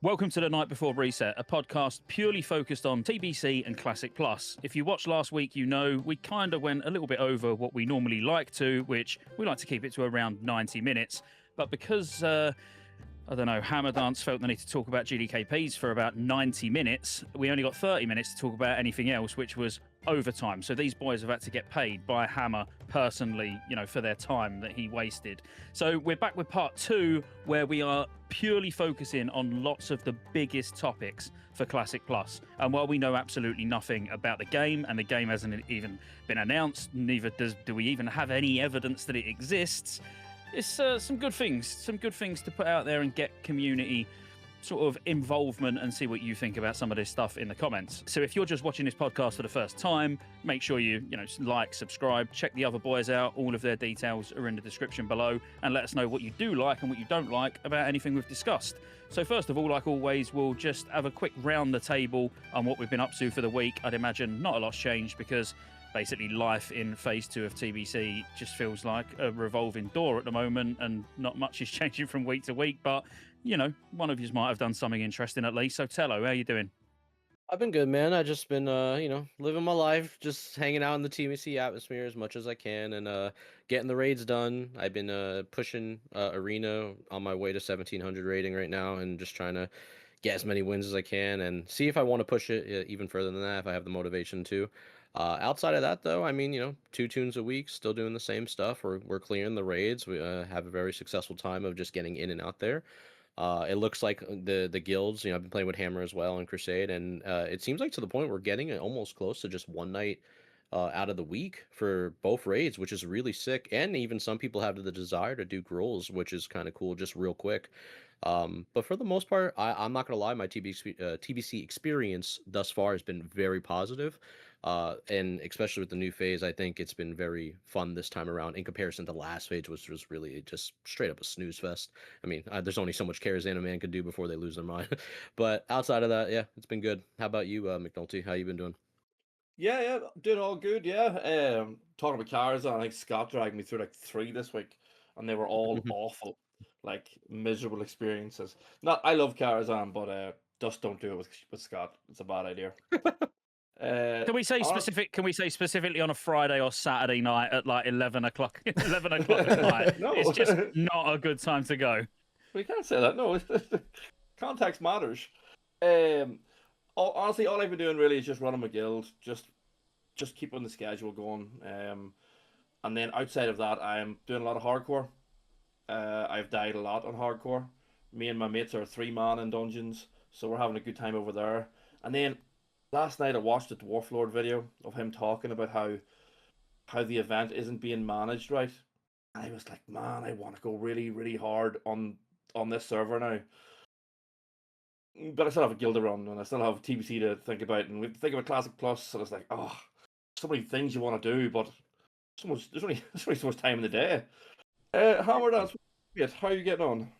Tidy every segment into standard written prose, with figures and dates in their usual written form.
Welcome to the Night Before Reset, a podcast purely focused on TBC and Classic Plus. If you watched last week, you know we kind of went a little bit over what we normally like to, which we like to keep it to around 90 minutes. But because, I don't know, Hammer Dance felt the need to talk about GDKPs for about 90 minutes, we only got 30 minutes to talk about anything else, which was overtime. So these boys have had to get paid by Hammer personally, for their time that he wasted. So we're back with part 2, where we are purely focusing on lots of the biggest topics for Classic Plus. And while we know absolutely nothing about the game, and the game hasn't even been announced, neither do we even have any evidence that it exists, it's some good things to put out there and get community sort of involvement and see what you think about some of this stuff in the comments. So if you're just watching this podcast for the first time, make sure you like, subscribe, check the other boys out. All of their details are in the description below, and let us know what you do like and what you don't like about anything we've discussed. So first of all, like always, we'll just have a quick round the table on what we've been up to for the week. I'd imagine not a lot's changed because basically life in phase 2 of TBC just feels like a revolving door at the moment, and not much is changing from week to week, but one of you might have done something interesting at least. So Tello, how you doing? I've been good, man. I just been living my life, just hanging out in the TBC atmosphere as much as I can, and getting the raids done. I've been pushing arena on my way to 1700 rating right now, and just trying to get as many wins as I can and see if I want to push it even further than that if I have the motivation to. Outside of that, though, I mean, 2 tunes a week, still doing the same stuff. We're clearing the raids. We have a very successful time of just getting in and out there. It looks like the guilds, I've been playing with Hammer as well and Crusade, and it seems like to the point we're getting it almost close to just one night out of the week for both raids, which is really sick. And even some people have the desire to do grolls, which is kind of cool, just real quick. But for the most part, I'm not gonna lie, my TBC experience thus far has been very positive. And especially with the new phase, I think it's been very fun this time around in comparison to last phase, which was really just straight up a snooze fest. I mean, there's only so much Karazhan a man could do before they lose their mind. But outside of that, yeah, it's been good. How about you, McNulty? How you been doing? Yeah, doing all good. Yeah, talking about cars, I think Scott dragged me through like 3 this week, and they were all awful, like miserable experiences. Not, I love Carazhan, but just don't do it with Scott. It's a bad idea. Can we say Honest, specifically on a Friday or Saturday night at like 11 o'clock 11 o'clock at night? no, It's just not a good time to go. we can't say that. No, context matters. Honestly, all I've been doing really is just running my guild, just keeping the schedule going. And then outside of that, I'm doing a lot of hardcore. I've died a lot on hardcore. Me and my mates are 3-man in dungeons, so we're having a good time over there. And then last night I watched a Dwarf Lord video of him talking about how the event isn't being managed right. And I was like, man, I want to go really, really hard on this server now. But I still have a guild to run, and I still have TBC to think about, and we think about Classic Plus, and it's like, oh, so many things you want to do, but there's only so much time in the day. Hammer Dance, how are you getting on?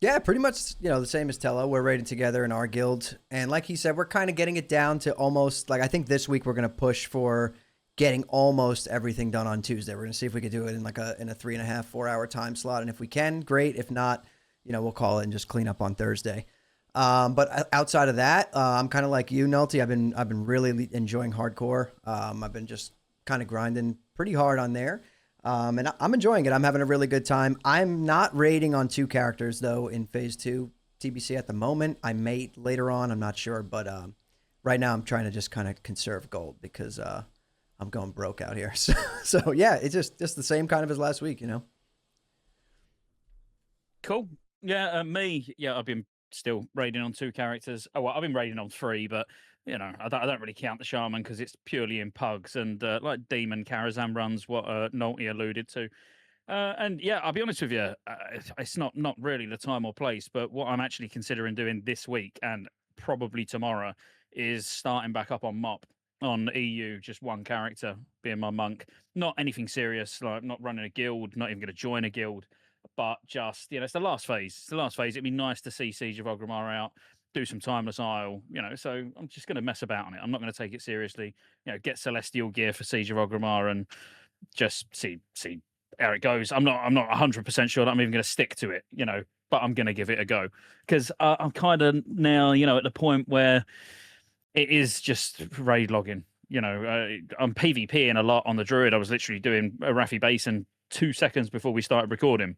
Yeah, pretty much, the same as Tello. We're raiding together in our guild. And like he said, we're kind of getting it down to almost, like, I think this week we're going to push for getting almost everything done on Tuesday. We're going to see if we could do it in a 3.5, 4 hour time slot. And if we can, great. If not, we'll call it and just clean up on Thursday. But outside of that, I'm kind of like you, Nulty. I've been really enjoying hardcore. I've been just kind of grinding pretty hard on there. And I'm enjoying it. I'm having a really good time. I'm not raiding on 2 characters, though, in Phase 2 TBC at the moment. I may later on. I'm not sure. But right now, I'm trying to just kind of conserve gold because I'm going broke out here. So yeah, it's just the same kind of as last week, Cool. Yeah, I've been still raiding on 2 characters. Oh, well, I've been raiding on 3, but I don't really count the Shaman because it's purely in pugs and like Demon Karazhan runs, what Nolty alluded to. And yeah, I'll be honest with you, it's not really the time or place, but what I'm actually considering doing this week and probably tomorrow is starting back up on MOP on EU, just 1 character being my monk. Not anything serious, like not running a guild, not even going to join a guild, but just, it's the last phase. It's the last phase. It'd be nice to see Siege of Orgrimmar out, do some Timeless Isle, so I'm just going to mess about on it. I'm not going to take it seriously, get Celestial gear for Siege of Orgrimmar and just see how it goes. I'm not 100% sure that I'm even going to stick to it, but I'm going to give it a go because I'm kind of now, at the point where it is just raid logging. I'm PvPing a lot on the Druid. I was literally doing a Raffi Basin 2 seconds before we started recording.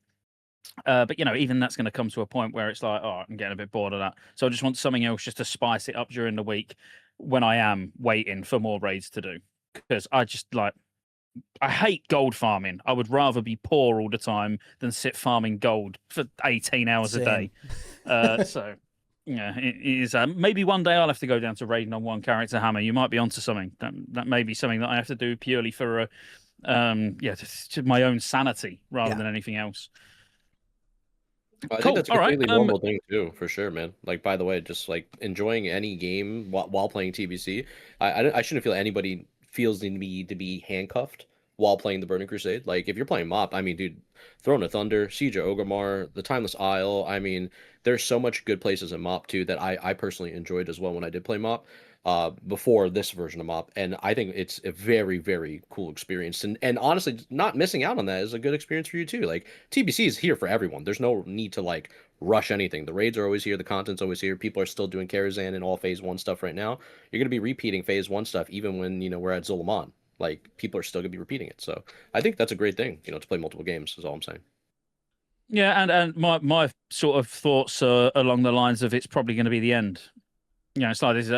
But even that's going to come to a point where it's like, oh, I'm getting a bit bored of that. So I just want something else just to spice it up during the week when I am waiting for more raids to do. Because I hate gold farming. I would rather be poor all the time than sit farming gold for 18 hours a day. So yeah, it is. Maybe one day I'll have to go down to raiding on one character hammer. You might be onto something. That may be something that I have to do purely for to my own sanity rather than anything else. I think that's a completely normal thing too, for sure, man. Like, by the way, just like enjoying any game while playing TBC, I shouldn't feel anybody feels the need to be handcuffed while playing the Burning Crusade. Like, if you're playing MoP, I mean, dude, Throne of Thunder, Siege of Orgrimmar, the Timeless Isle. I mean, there's so much good places in MoP too that I personally enjoyed as well when I did play MoP. Before this version of MoP, and I think it's a very, very cool experience. And honestly, not missing out on that is a good experience for you too. Like, TBC is here for everyone. There's no need to like rush anything. The raids are always here. The content's always here. People are still doing Karazhan and all Phase 1 stuff right now. You're gonna be repeating Phase 1 stuff even when we're at Zulaman. Like, people are still gonna be repeating it. So I think that's a great thing. To play multiple games is all I'm saying. Yeah, and my sort of thoughts are along the lines of it's probably going to be the end. It's like this.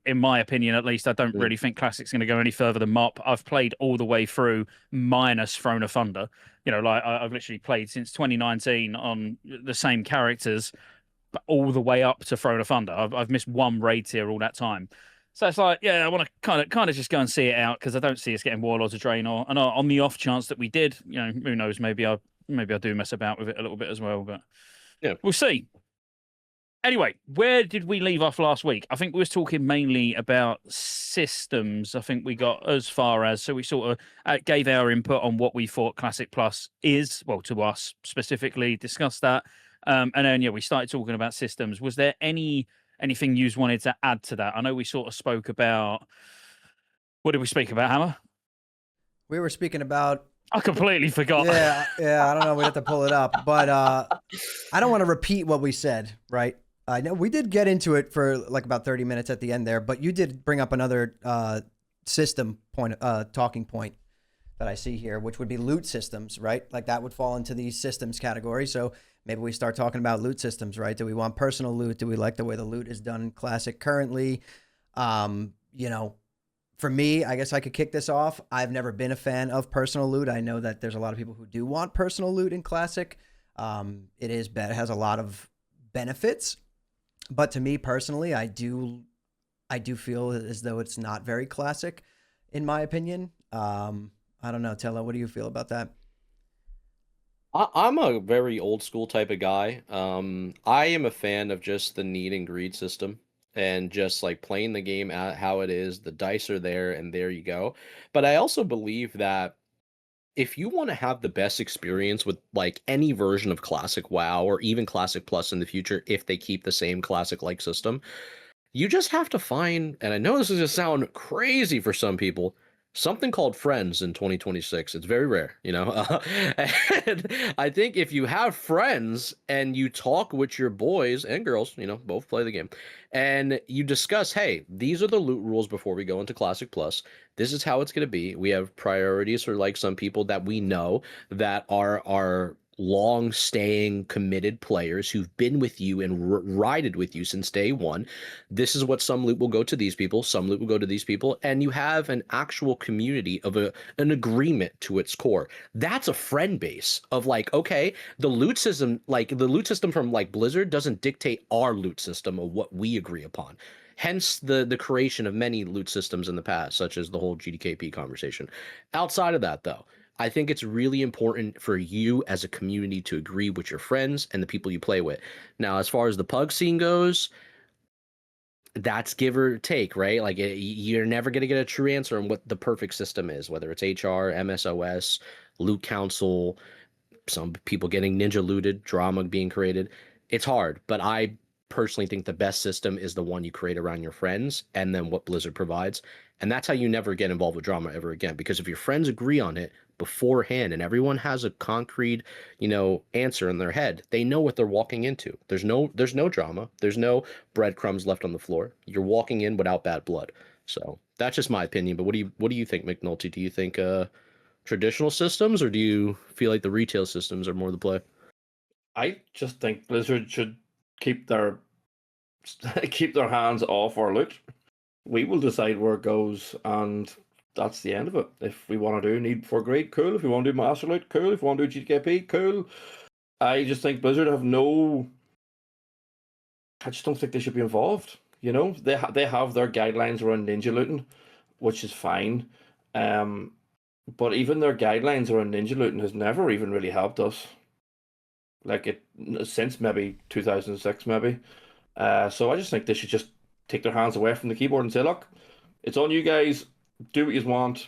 In my opinion, at least, I don't really think Classic's going to go any further than MoP. I've played all the way through minus Throne of Thunder. I've literally played since 2019 on the same characters, but all the way up to Throne of Thunder. I've missed one raid tier all that time. So it's like, yeah, I want to kind of just go and see it out because I don't see us getting Warlords of Draenor. And on the off chance that we did, who knows? Maybe I do mess about with it a little bit as well. But yeah, we'll see. Anyway, where did we leave off last week? I think we was talking mainly about systems. I think we got as far as, so we sort of gave our input on what we thought Classic Plus is, well, to us specifically, discussed that. And then, we started talking about systems. Was there anything you wanted to add to that? I know we sort of spoke about, what did we speak about, Hammer? We were speaking about... I completely forgot. Yeah, I don't know. We'd have to pull it up. But I don't want to repeat what we said, right? I know we did get into it for like about 30 minutes at the end there, but you did bring up another talking point that I see here, which would be loot systems, right? Like that would fall into the systems category. So maybe we start talking about loot systems, right? Do we want personal loot? Do we like the way the loot is done in Classic currently? For me, I guess I could kick this off. I've never been a fan of personal loot. I know that there's a lot of people who do want personal loot in Classic. It has a lot of benefits. But to me personally, I do feel as though it's not very Classic, in my opinion. I don't know, Tello, what do you feel about that? I'm a very old school type of guy. I am a fan of just the need and greed system and just like playing the game at how it is. The dice are there and there you go. But I also believe that if you want to have the best experience with like any version of Classic WoW or even Classic Plus in the future, if they keep the same Classic-like system, you just have to find, and I know this is going to sound crazy for some people, something called friends in 2026. It's very rare, and I think if you have friends and you talk with your boys and girls, both play the game, and you discuss, hey, these are the loot rules before we go into Classic Plus. This is how it's going to be. We have priorities for like some people that we know that are long-staying, committed players who've been with you and rided with you since day one. This is what some loot will go to these people, some loot will go to these people, and you have an actual community of an agreement to its core. That's a friend base of like, okay, the loot system from like Blizzard doesn't dictate our loot system of what we agree upon. Hence the creation of many loot systems in the past, such as the whole GDKP conversation. Outside of that, though, I think it's really important for you as a community to agree with your friends and the people you play with. Now, as far as the pug scene goes, that's give or take, right? Like you're never going to get a true answer on what the perfect system is, whether it's HR, MSOS, loot council, some people getting ninja looted, drama being created. It's hard, but I personally think the best system is the one you create around your friends and then what Blizzard provides. And that's how you never get involved with drama ever again. Because if your friends agree on it, beforehand, and everyone has a concrete, answer in their head. They know what they're walking into. There's no drama. There's no breadcrumbs left on the floor. You're walking in without bad blood. So that's just my opinion. But what do you think, McNulty? Do you think traditional systems, or do you feel like the retail systems are more the play? I just think Blizzard should keep their hands off our loot. We will decide where it goes, and that's the end of it. If we want to do Need for Greed, cool. If we want to do Master Loot, cool. If we want to do GKP, cool. I just think Blizzard have I just don't think they should be involved. They have their guidelines around ninja looting, which is fine. But even their guidelines around ninja looting has never even really helped us. Since maybe 2006, maybe. So I just think they should just take their hands away from the keyboard and say, look, it's on you guys. Do what you want.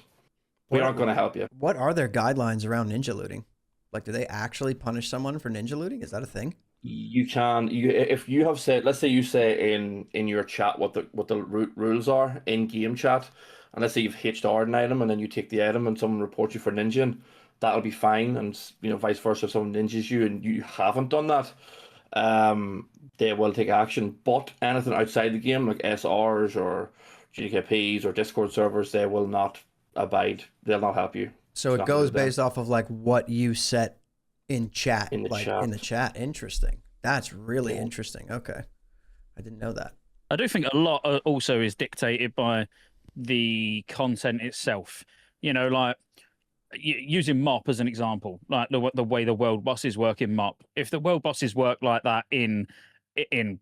We aren't going to help you. What are their guidelines around ninja looting? Like, do they actually punish someone for ninja looting? Is that a thing? You can. If you have said, let's say you say in your chat what the rules are in game chat, and let's say you've HR'd an item and then you take the item and someone reports you for ninjing, that'll be fine. And vice versa, if someone ninjas you and you haven't done that, they will take action. But anything outside the game, like SRs or GKPs or Discord servers, they will not abide. They'll not help you. So it goes based off of like what you set in chat, in the chat. Interesting. That's really interesting. Okay, I didn't know that. I do think a lot also is dictated by the content itself. Like using MOP as an example, like the way the world bosses work in MOP. If the world bosses work like that in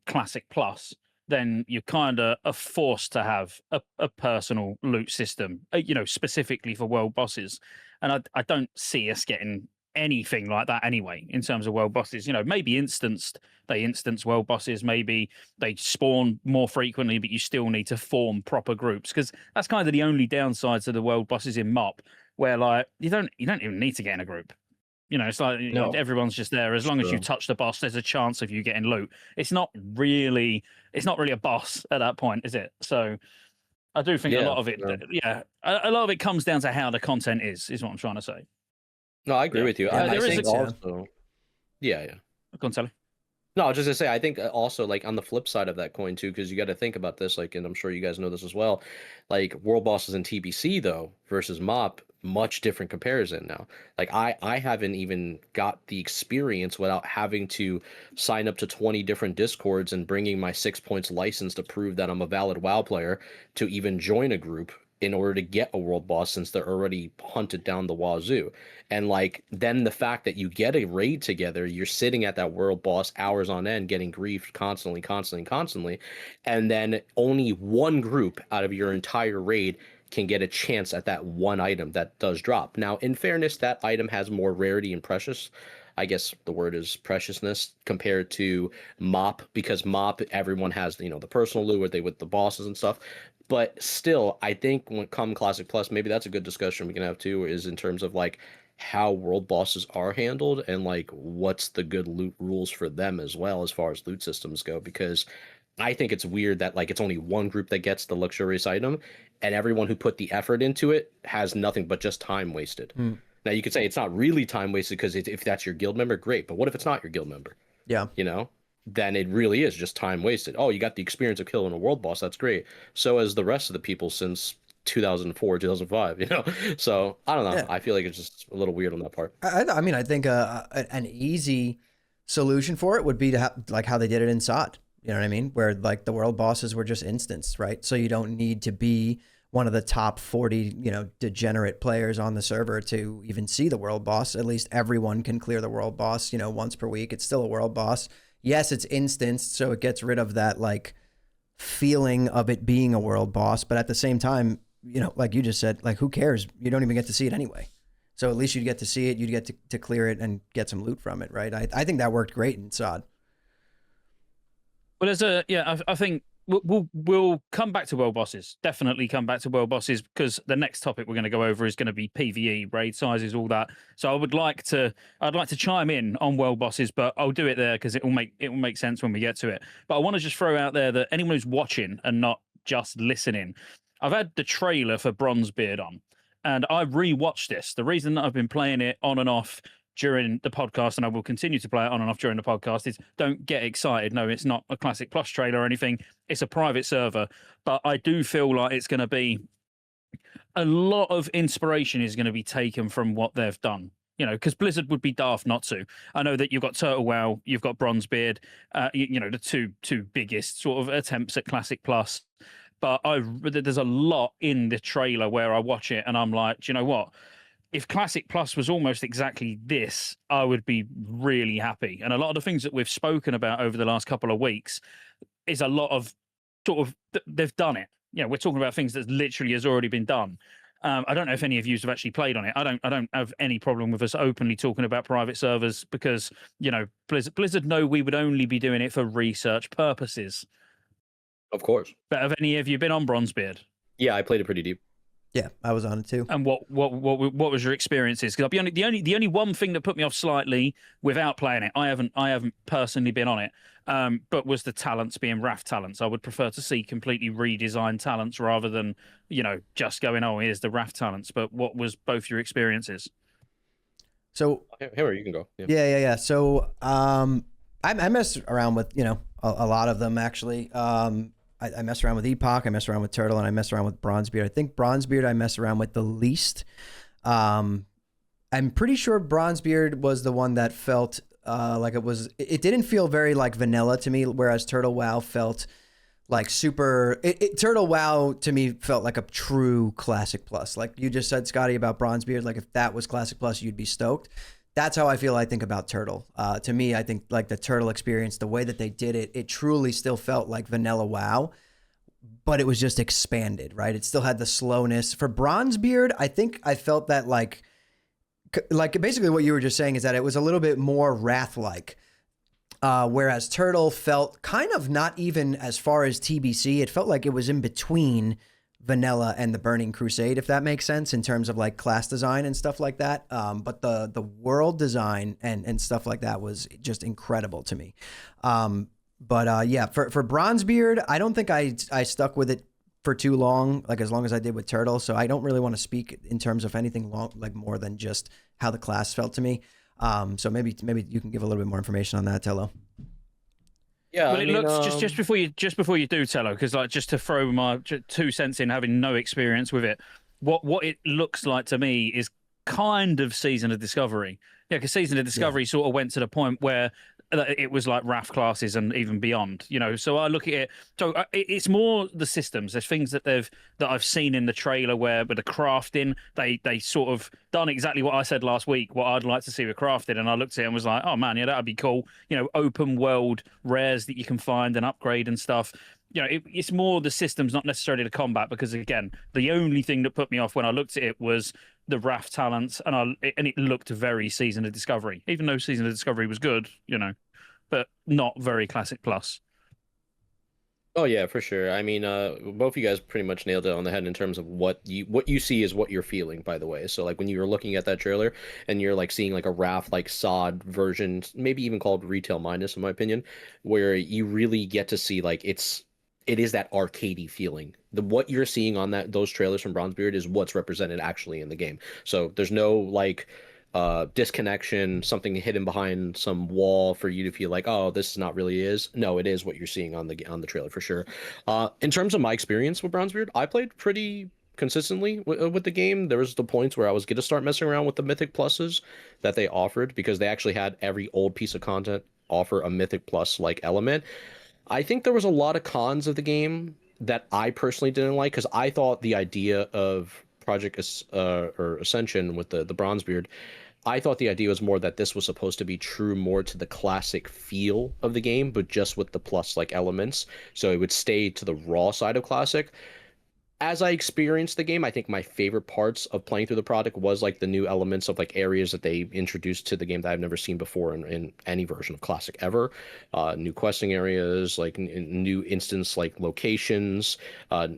Classic Plus, then you kind of are forced to have a personal loot system, specifically for world bosses. And I don't see us getting anything like that anyway in terms of world bosses. Maybe they instance world bosses, maybe they spawn more frequently, but you still need to form proper groups, because that's kind of the only downside to the world bosses in MOP, where like you don't even need to get in a group. It's like everyone's just there. As long as you touch the boss, there's a chance of you getting loot. It's not really a boss at that point, is it? So I do think a lot of it, a lot of it comes down to how the content is what I'm trying to say. No, I agree with you. I think also, Go on, Sally. No, I was just gonna say, I think also, like, on the flip side of that coin too, because you got to think about this, like, and I'm sure you guys know this as well, like world bosses in TBC though versus MOP, much different comparison now. Like I haven't even got the experience without having to sign up to 20 different discords and bringing my 6 points license to prove that I'm a valid WoW player to even join a group in order to get a world boss, since they're already hunted down the wazoo. And like, then the fact that you get a raid together, you're sitting at that world boss hours on end, getting griefed constantly, and then only one group out of your entire raid can get a chance at that one item that does drop. Now, in fairness, that item has more rarity and precious. I guess the word is preciousness compared to MOP, because MOP, everyone has, the personal loot with the bosses and stuff. But still, I think when it comes Classic Plus, maybe that's a good discussion we can have too, is in terms of like how world bosses are handled and like what's the good loot rules for them as well, as far as loot systems go. Because I think it's weird that like it's only one group that gets the luxurious item, and everyone who put the effort into it has nothing but just time wasted. Now you could say it's not really time wasted, because if that's your guild member, great. But what if it's not your guild member? Yeah. Then it really is just time wasted. Oh, you got the experience of killing a world boss. That's great. So as the rest of the people since 2004, 2005, So I don't know. Yeah. I feel like it's just a little weird on that part. I mean, I think an easy solution for it would be to have like how they did it in SOD. You know what I mean? Where like the world bosses were just instants, right? So you don't need to be one of the top 40, degenerate players on the server to even see the world boss. At least everyone can clear the world boss, once per week. It's still a world boss. Yes, it's instanced, so it gets rid of that like feeling of it being a world boss. But at the same time, like you just said, like who cares? You don't even get to see it anyway. So at least you'd get to see it, you'd get to clear it and get some loot from it, right? I think that worked great in SOD. Well, I think we'll come back to world bosses. Definitely come back to world bosses, because the next topic we're going to go over is going to be PvE, raid sizes, all that. So I'd like to chime in on world bosses, but I'll do it there because it will make sense when we get to it. But I want to just throw out there that anyone who's watching and not just listening, I've had the trailer for Bronzebeard on, And I rewatched this. The reason that I've been playing it on and off during the podcast, and I will continue to play it on and off during the podcast, is don't get excited. No, it's not a Classic Plus trailer or anything. It's a private server. But I do feel like it's going to be a lot of inspiration is going to be taken from what they've done. You know, because Blizzard would be daft not to. I know that you've got Turtle Wow, you've got Bronzebeard, you know, the two biggest sort of attempts at Classic Plus. But there's a lot in the trailer where I watch it and I'm like, do you know what? If Classic Plus was almost exactly this, I would be really happy. And a lot of the things that we've spoken about over the last couple of weeks is a lot of sort of, they've done it. You know, we're talking about things that literally has already been done. I don't know if any of you have actually played on it. I don't have any problem with us openly talking about private servers because, you know, Blizzard know we would only be doing it for research purposes. Of course. But have any of you been on Bronzebeard? Yeah, I played it pretty deep. Yeah, I was on it too. And what was your experiences? Because I'll be honest, the only one thing that put me off slightly without playing it, I haven't personally been on it, but was the talents being RAF talents. I would prefer to see completely redesigned talents rather than, you know, just going, oh, here's the RAF talents. But what was both your experiences? So here you can go. Yeah. So I messed around with, you know, a lot of them actually. I messed around with Epoch, I messed around with Turtle, and I messed around with Bronzebeard. I think Bronzebeard I messed around with the least. I'm pretty sure Bronzebeard was the one that felt like it didn't feel very like vanilla to me, whereas Turtle WoW felt like super. Turtle WoW to me felt like a true Classic Plus. Like you just said, Scotty, about Bronzebeard, like if that was Classic Plus, you'd be stoked. That's how I feel, I think, about Turtle. To me, I think like the Turtle experience, the way that they did it, it truly still felt like vanilla WoW, but it was just expanded, right? It still had the slowness. For Bronzebeard, I think I felt that like basically what you were just saying is that it was a little bit more Wrath-like, whereas Turtle felt kind of not even as far as TBC. It felt like it was in between vanilla and the Burning Crusade, if that makes sense, in terms of like class design and stuff like that. But the world design and stuff like that was just incredible to me. Yeah, for Bronzebeard, I don't think I stuck with it for too long, like as long as I did with Turtle. So I don't really want to speak in terms of anything long, like more than just how the class felt to me. So maybe you can give a little bit more information on that, Tello. Yeah, well, it looks just before you do, Tello, because like just to throw my 2 cents in, having no experience with it, what it looks like to me is kind of Season of Discovery. Yeah, because Season of Discovery sort of went to the point where it was like RAF classes and even beyond, you know. So I look at it. So it's more the systems. There's things that I've seen in the trailer where with the crafting, they sort of done exactly what I said last week. What I'd like to see with crafting, and I looked at it and was like, oh man, yeah, that'd be cool. You know, open world rares that you can find and upgrade and stuff. You know, it's more the systems, not necessarily the combat, because again, the only thing that put me off when I looked at it was the RAF talents, and it looked very Season of Discovery, even though Season of Discovery was good, you know, but not very Classic Plus. Oh yeah, for sure. I mean, both of you guys pretty much nailed it on the head in terms of what you see is what you're feeling, by the way. So like when you were looking at that trailer and you're like seeing like a RAF like SOD version, maybe even called Retail Minus in my opinion, where you really get to see like it is that arcadey feeling. What you're seeing on those trailers from Bronzebeard is what's represented actually in the game. So there's no like disconnection, something hidden behind some wall for you to feel like, oh, this is not really is. No, it is what you're seeing on the trailer for sure. In terms of my experience with Bronzebeard, I played pretty consistently with the game. There was the points where I was going to start messing around with the Mythic Pluses that they offered, because they actually had every old piece of content offer a Mythic Plus like element. I think there was a lot of cons of the game that I personally didn't like, because I thought the idea of Project Ascension with the Bronzebeard, I thought the idea was more that this was supposed to be true more to the classic feel of the game, but just with the plus like elements, so it would stay to the raw side of classic. As I experienced the game, I think my favorite parts of playing through the product was like the new elements of like areas that they introduced to the game that I've never seen before in any version of Classic ever. New questing areas, like new instance like locations,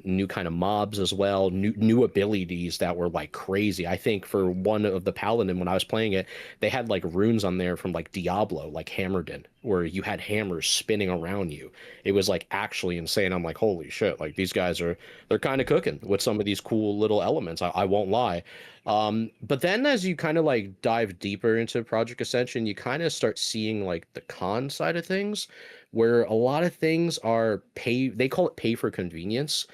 new kind of mobs as well, new abilities that were like crazy. I think for one of the Paladin, when I was playing it, they had like runes on there from like Diablo, like hammered in. where you had hammers spinning around you. It was like actually insane. I'm like, holy shit, like these guys they're kind of cooking with some of these cool little elements. I won't lie. But then as you kind of like dive deeper into Project Ascension, you kind of start seeing like the con side of things, where a lot of things are they call it pay for convenience.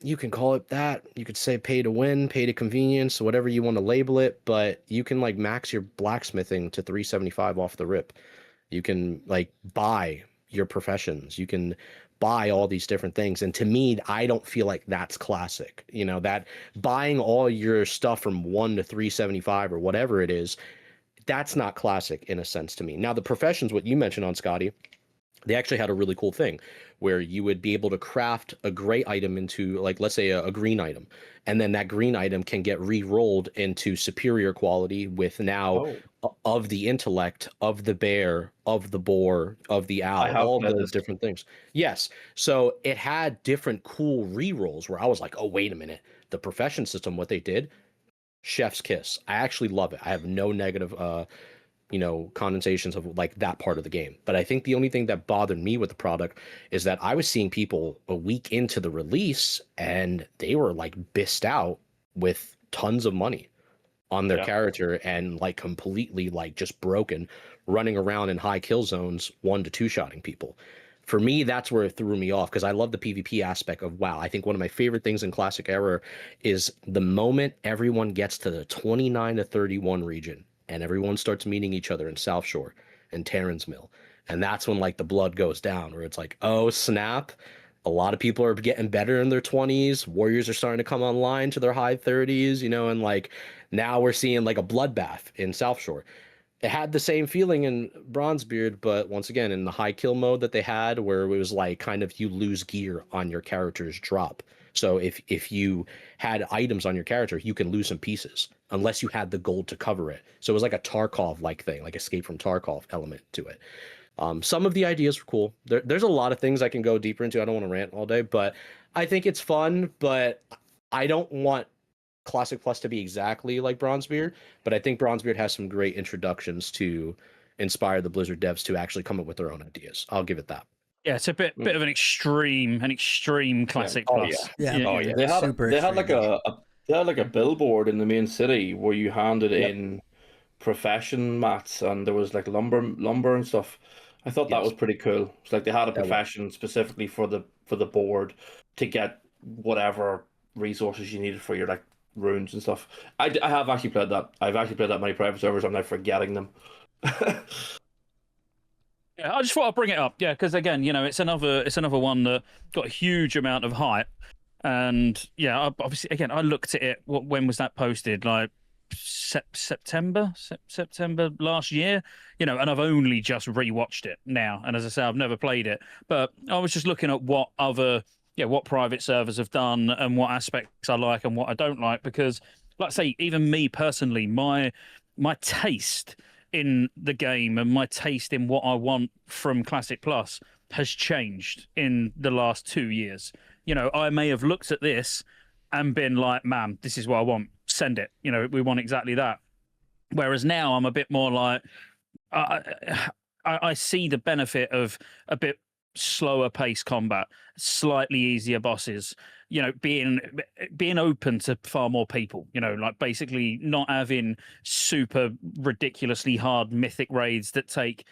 You can call it that. You could say pay to win, pay to convenience, whatever you want to label it, but you can like max your blacksmithing to 375 off the rip. You can like buy your professions. You can buy all these different things. And to me, I don't feel like that's classic. You know, that buying all your stuff from 1 to 375 or whatever it is, that's not classic in a sense to me. Now, the professions, what you mentioned on Scotty, they actually had a really cool thing where you would be able to craft a gray item into, like, let's say a green item, and then that green item can get re-rolled into superior quality with now of the intellect, of the bear, of the boar, of the owl, all the different things. Yes. So it had different cool re-rolls where I was like, oh, wait a minute. The profession system, what they did, chef's kiss. I actually love it. I have no negative condensations of like that part of the game. But I think the only thing that bothered me with the product is that I was seeing people a week into the release and they were like bissed out with tons of money on their character and like completely like just broken, running around in high kill zones, 1 to 2 shotting people. For me, that's where it threw me off, because I love the PvP aspect of WoW. I think one of my favorite things in Classic Era is the moment everyone gets to the 29 to 31 region and everyone starts meeting each other in South Shore and Terran's Mill. And that's when like the blood goes down, where it's like, oh snap, a lot of people are getting better in their 20s. Warriors are starting to come online to their high 30s, and like now we're seeing like a bloodbath in South Shore. It had the same feeling in Bronzebeard, but once again, in the high kill mode that they had, where it was like kind of you lose gear on your character's drop. So if you had items on your character, you can lose some pieces unless you had the gold to cover it. So it was like a Tarkov-like thing, like Escape from Tarkov element to it. Some of the ideas were cool. There's a lot of things I can go deeper into. I don't want to rant all day, but I think it's fun, but I don't want Classic Plus to be exactly like Bronzebeard, but I think Bronzebeard has some great introductions to inspire the Blizzard devs to actually come up with their own ideas. I'll give it that. Yeah, it's a bit of an extreme Classic Plus. Yeah. They had extreme. like a billboard in the main city where you handed in profession mats, and there was like lumber and stuff. I thought that was pretty cool. It's like they had a profession specifically for the board to get whatever resources you needed for your like runes and stuff. I have actually played that. I've actually played that many private servers. I'm now forgetting them. Yeah, I just thought I'd bring it up. Yeah, because again, it's another one that got a huge amount of hype, and yeah, obviously, again, I looked at it. When was that posted? Like September last year, and I've only just rewatched it now. And as I say, I've never played it, but I was just looking at what private servers have done and what aspects I like and what I don't like, because, like I say, even me personally, my taste in the game and my taste in what I want from Classic Plus has changed in the last 2 years. I may have looked at this and been like, man, this is what I want. Send it. We want exactly that. Whereas now I'm a bit more like, I see the benefit of a bit slower pace combat, slightly easier bosses, being open to far more people, like basically not having super ridiculously hard mythic raids that take,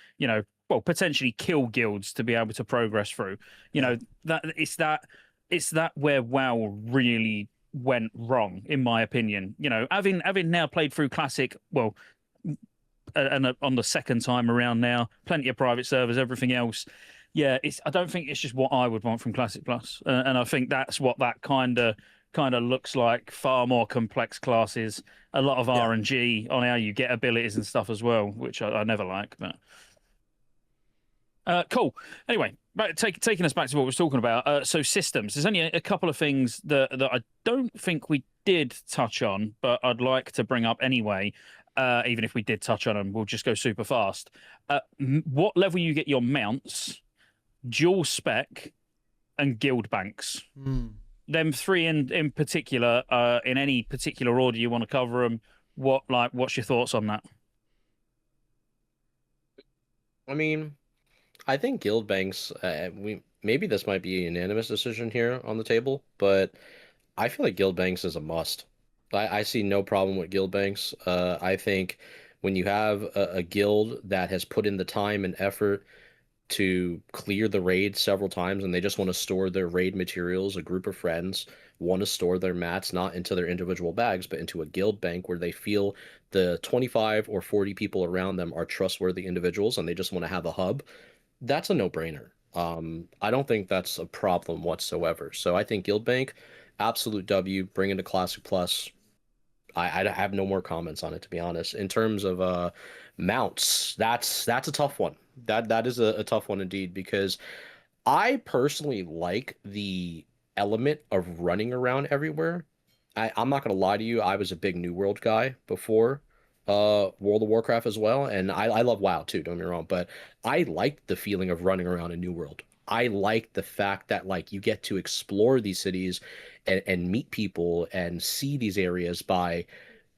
potentially kill guilds to be able to progress through. It's that where WoW really went wrong, in my opinion. Having now played through Classic, and on the second time around now, plenty of private servers, everything else. Yeah, I don't think it's just what I would want from Classic Plus, and I think that's what that kind of looks like. Far more complex classes, a lot of RNG on how you get abilities and stuff as well, which I never like. But cool. Anyway, taking us back to what we were talking about. So systems. There's only a couple of things that I don't think we did touch on, but I'd like to bring up anyway. Even if we did touch on them, we'll just go super fast. What level you get your mounts, dual spec, and guild banks. Them three in particular, in any particular order you want to cover them. What's your thoughts on that? I mean, I think guild banks. We maybe this might be a unanimous decision here on the table, but I feel like guild banks is a must. I see no problem with guild banks. I think when you have a guild that has put in the time and effort to clear the raid several times and they just want to store their raid materials, a group of friends want to store their mats not into their individual bags, but into a guild bank where they feel the 25 or 40 people around them are trustworthy individuals and they just want to have a hub, that's a no-brainer. I don't think that's a problem whatsoever. So I think guild bank, absolute W, bring into Classic Plus. I have no more comments on it, to be honest. In terms of mounts, that's a tough one. That is a tough one indeed, because I personally like the element of running around everywhere. I'm not gonna lie to you, I was a big New World guy before World of Warcraft as well, and I love WoW too, don't get me wrong, but I liked the feeling of running around a New World. I like the fact that like you get to explore these cities and meet people and see these areas by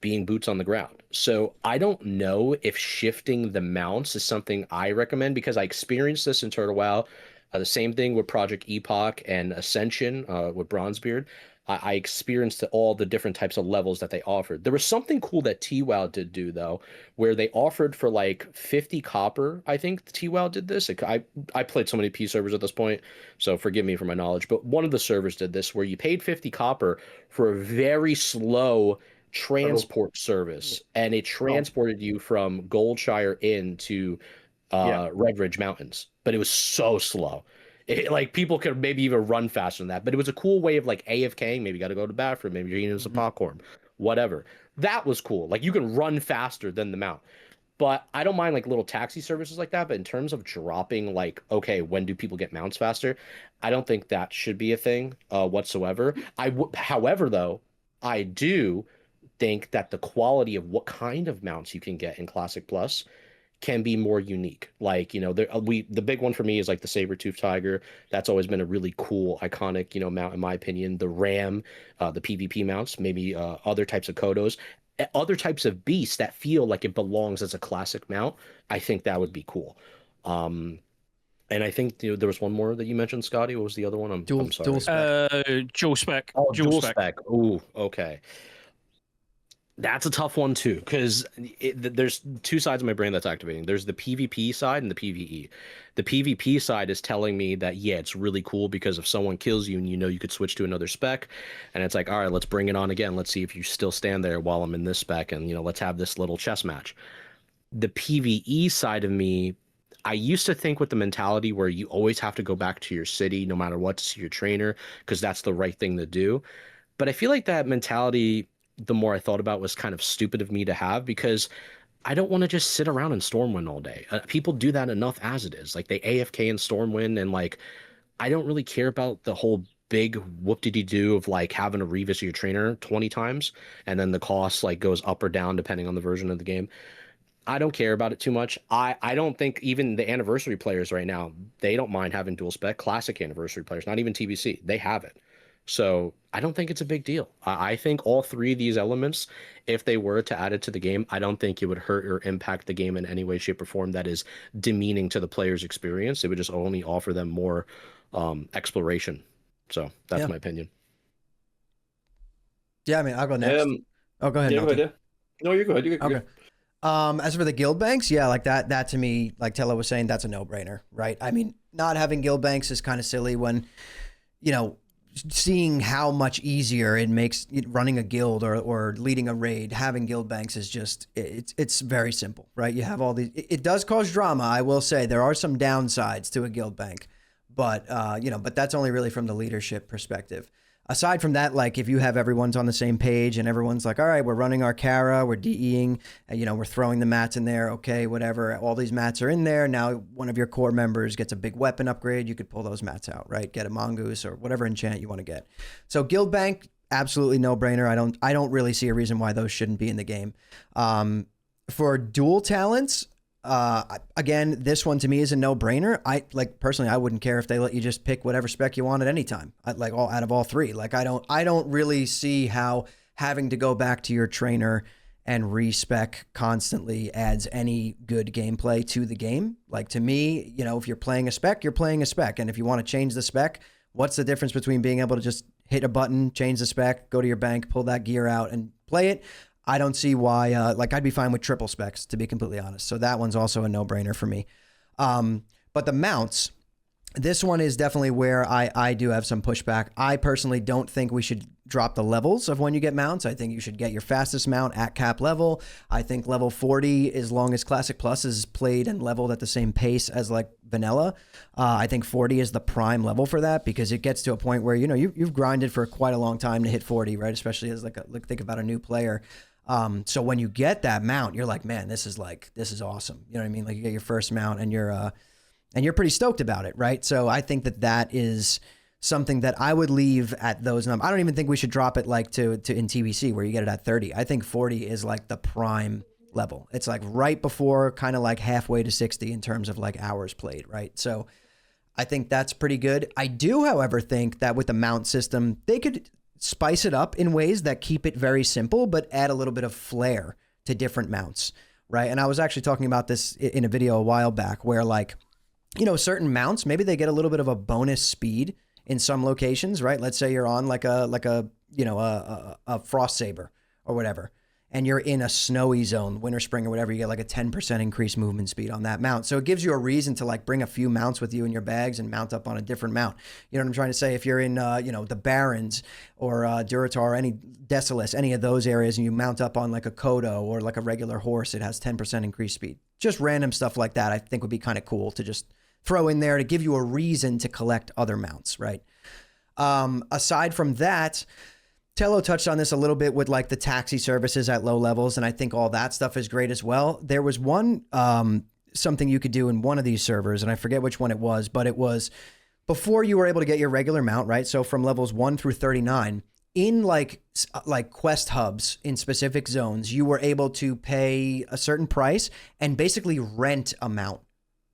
being boots on the ground. So I don't know if shifting the mounts is something I recommend, because I experienced this in Turtle WoW. The same thing with Project Epoch and Ascension with Bronzebeard. I experienced all the different types of levels that they offered. There was something cool that TWoW did do though, where they offered for like 50 copper. I think TWoW did this. I played so many P servers at this point, so forgive me for my knowledge. But one of the servers did this, where you paid 50 copper for a very slow transport service, and it transported you from Goldshire Inn to Red Ridge Mountains, but it was so slow. Like people could maybe even run faster than that, but it was a cool way of like AFKing. Maybe you got to go to the bathroom, maybe you're eating some popcorn, whatever. That was cool. Like you can run faster than the mount. But I don't mind like little taxi services like that. But in terms of dropping, like, okay, when do people get mounts faster? I don't think that should be a thing whatsoever. However, though, I do think that the quality of what kind of mounts you can get in Classic Plus can be more unique. Like, you know, the big one for me is like the saber-tooth tiger. That's always been a really cool, iconic, you know, mount in my opinion. The ram, the PvP mounts, maybe other types of Kodos, other types of beasts that feel like it belongs as a classic mount. I think that would be cool. And I think, you know, there was one more that you mentioned, Scotty. What was the other one? I'm sorry. Dual spec. Oh, dual spec. Ooh, okay. That's a tough one too, because there's two sides of my brain that's activating. There's the PvP side and the PvE. The PvP side is telling me that, yeah, it's really cool because if someone kills you and you know you could switch to another spec, and it's like, all right, let's bring it on again. Let's see if you still stand there while I'm in this spec, and, you know, let's have this little chess match. The PvE side of me, I used to think with the mentality where you always have to go back to your city no matter what to see your trainer, because that's the right thing to do. But I feel like that mentality, the more I thought about, was kind of stupid of me to have, because I don't want to just sit around in Stormwind all day. People do that enough as it is. Like they AFK in Stormwind, and like I don't really care about the whole big whoop-de-dee-doo of like having to revisit your trainer 20 times and then the cost like goes up or down depending on the version of the game. I don't care about it too much. I don't think even the anniversary players right now, they don't mind having dual spec. Classic anniversary players, not even TBC, they have it. So I don't think it's a big deal. I think all three of these elements, if they were to add it to the game, I don't think it would hurt or impact the game in any way, shape, or form that is demeaning to the player's experience. It would just only offer them more exploration. So that's my opinion. Yeah, I mean, I'll go next. Oh, go ahead. Yeah, go ahead, yeah. No, you're good. You're good. Okay. As for the guild banks, yeah, like that to me, like Tello was saying, that's a no-brainer, right? I mean, not having guild banks is kind of silly when, you know, seeing how much easier it makes running a guild or leading a raid. Having guild banks is just, it's very simple, right? You have all these, it does cause drama. I will say there are some downsides to a guild bank, but, you know, but that's only really from the leadership perspective. Aside from that, like if you have everyone's on the same page and everyone's like, all right, we're running our Kara, we're DEing, you know, we're throwing the mats in there. Okay, whatever. All these mats are in there. Now one of your core members gets a big weapon upgrade. You could pull those mats out, right? Get a mongoose or whatever enchant you want to get. So guild bank, absolutely no brainer. I don't really see a reason why those shouldn't be in the game. For dual talents, again, this one to me is a no-brainer. I like personally, I wouldn't care if they let you just pick whatever spec you want at any time. Like all out of all three. Like I don't really see how having to go back to your trainer and respec constantly adds any good gameplay to the game. Like, to me, you know, if you're playing a spec, you're playing a spec. And if you want to change the spec, what's the difference between being able to just hit a button, change the spec, go to your bank, pull that gear out and play it? I don't see why, like, I'd be fine with triple specs, to be completely honest. So that one's also a no-brainer for me. But the mounts, this one is definitely where I do have some pushback. I personally don't think we should drop the levels of when you get mounts. I think you should get your fastest mount at cap level. I think level 40, as long as Classic Plus is played and leveled at the same pace as like vanilla, I think 40 is the prime level for that, because it gets to a point where, you know, you've grinded for quite a long time to hit 40, right? Especially as like think about a new player. So when you get that mount, you're like, man, this is awesome. You know what I mean? Like, you get your first mount and you're pretty stoked about it, right? So I think that is something that I would leave at those numbers. I don't even think we should drop it like to in TBC where you get it at 30. I think 40 is like the prime level. It's like right before, kind of like halfway to 60 in terms of like hours played, right? So I think that's pretty good. I do, however, think that with the mount system, they could spice it up in ways that keep it very simple, but add a little bit of flair to different mounts, right? And I was actually talking about this in a video a while back where, like, you know, certain mounts, maybe they get a little bit of a bonus speed in some locations, right? Let's say you're on like a you know, a frost saber or whatever, and you're in a snowy zone, winter, spring, or whatever, you get like a 10% increased movement speed on that mount. So it gives you a reason to like bring a few mounts with you in your bags and mount up on a different mount. You know what I'm trying to say? If you're in, you know, the Barrens or Duratar, any Decilis, any of those areas, and you mount up on like a Kodo or like a regular horse, it has 10% increased speed. Just random stuff like that I think would be kind of cool to just throw in there to give you a reason to collect other mounts, right? Aside from that, Tello touched on this a little bit with like the taxi services at low levels, and I think all that stuff is great as well. There was one, something you could do in one of these servers, and I forget which one it was, but it was before you were able to get your regular mount, right? So from levels 1 through 39, in like quest hubs in specific zones, you were able to pay a certain price and basically rent a mount,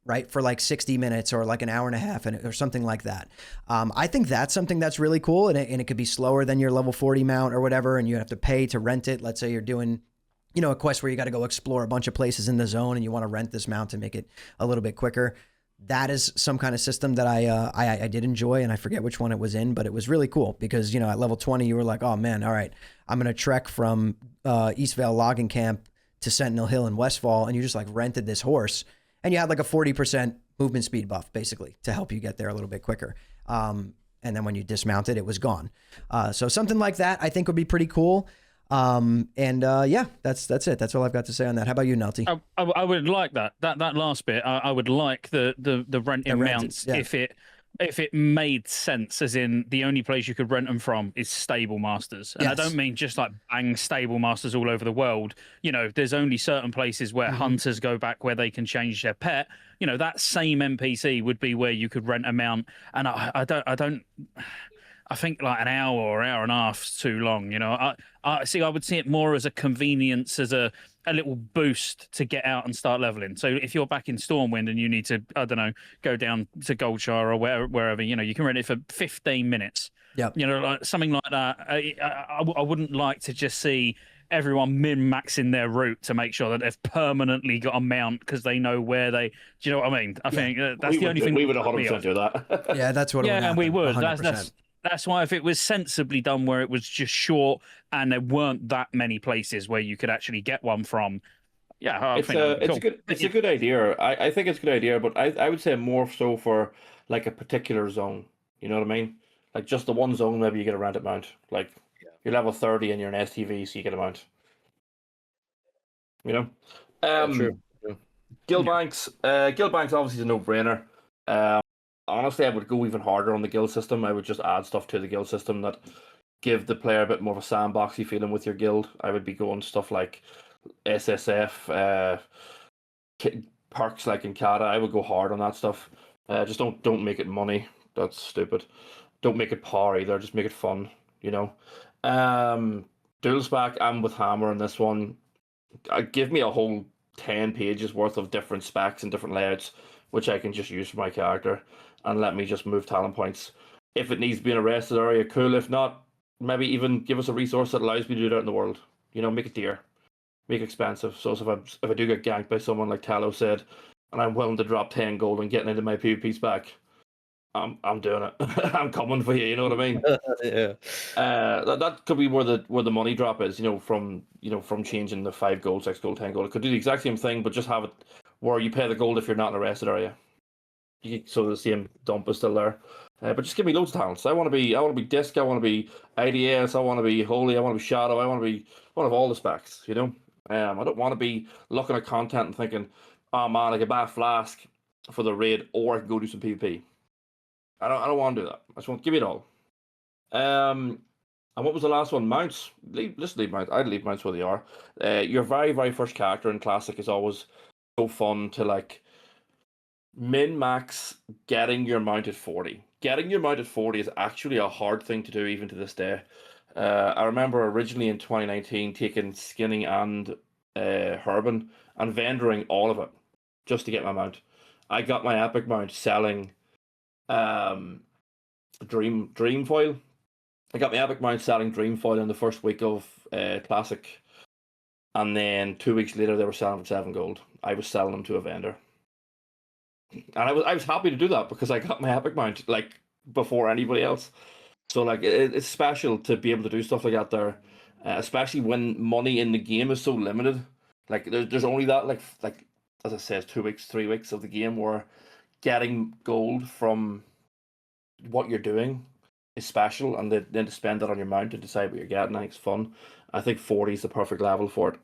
right? For like 60 minutes or like an hour and a half or something like that. I think that's something that's really cool. And it could be slower than your level 40 mount or whatever. And you have to pay to rent it. Let's say you're doing, you know, a quest where you got to go explore a bunch of places in the zone and you want to rent this mount to make it a little bit quicker. That is some kind of system that I did enjoy, and I forget which one it was in, but it was really cool because, you know, at level 20, you were like, oh man, all right, I'm going to trek from Eastvale Logging Camp to Sentinel Hill in Westfall. And you just like rented this horse. And you had like a 40% movement speed buff, basically, to help you get there a little bit quicker. And then when you dismounted, it was gone. So something like that, I think, would be pretty cool. Yeah, that's it. That's all I've got to say on that. How about you, Nulty? I would like that last bit. I would like the renting mounts, yeah, if it made sense, as in the only place you could rent them from is Stable Masters. And yes, I don't mean just like bang Stable Masters all over the world. You know, there's only certain places where hunters go back where they can change their pet. You know, that same NPC would be where you could rent a mount. And I think like an hour or hour and a half is too long. You know, I would see it more as a convenience, as a little boost to get out and start leveling. So if you're back in Stormwind and you need to, I don't know, go down to Goldshire or wherever, you know, you can rent it for 15 minutes. Yeah, you know, like something like that. I wouldn't like to just see everyone min-maxing their route to make sure that they've permanently got a mount because they know where they. Do you know what I mean? I think that's the only thing we would 100% do that. Yeah, that's what. Yeah, and we would. 100%. That's why if it was sensibly done, where it was just short and there weren't that many places where you could actually get one from, yeah, it's a good idea. I think it's a good idea, but I would say more so for like a particular zone. You know what I mean? Like just the one zone, maybe you get a rented mount. Like you're level 30 and you're an STV, so you get a mount. You know, True. Guild banks. Guild banks obviously is a no-brainer. Honestly, I would go even harder on the guild system. I would just add stuff to the guild system that give the player a bit more of a sandboxy feeling with your guild. I would be going stuff like SSF, perks like in Kata. I would go hard on that stuff. Just don't make it money. That's stupid. Don't make it power either. Just make it fun. You know. Dual spec. I'm with Hammer on this one. Give me a whole 10 pages worth of different specs and different layouts, which I can just use for my character, and let me just move talent points. If it needs to be in a rested area, cool. If not, maybe even give us a resource that allows me to do that in the world. You know, make it dear. make expensive. So if I do get ganked by someone like Tallow said, and I'm willing to drop 10 gold and getting into my PvP spec, I'm doing it. I'm coming for you. You know what I mean? Yeah. That could be where the money drop is. From changing the 5 gold, 6 gold, 10 gold. It could do the exact same thing, but just have it where you pay the gold if you're not in a rested area. So the same dump is still there. But just give me loads of talents. I want to be disc. I want to be IDS. I want to be holy. I want to be shadow. I want to have all the specs. I don't want to be looking at content and thinking, oh man, I can buy a flask for the raid, or I can go do some PvP. I don't want to do that. I just want to give me it all. And what was the last one? Mounts. Just leave mounts. I'd leave mounts where they are. Your very, very first character in Classic is always so fun to like min-max getting your mount at 40. Getting your mount at 40 is actually a hard thing to do even to this day. I remember originally in 2019 taking skinning and Herbin and vendoring all of it just to get my mount. I got my epic mount selling Dream Foil. I got my epic mount selling Dream Foil in the first week of Classic, and then 2 weeks later they were selling for 7 gold. I was selling them to a vendor, and I was happy to do that because I got my epic mount like before anybody else. So like it's special to be able to do stuff like that there, especially when money in the game is so limited. Like there's only that like as I said, 2 weeks, 3 weeks of the game where getting gold from what you're doing is special, and then to spend that on your mount and decide what you're getting, I think it's fun. I think 40 is the perfect level for it.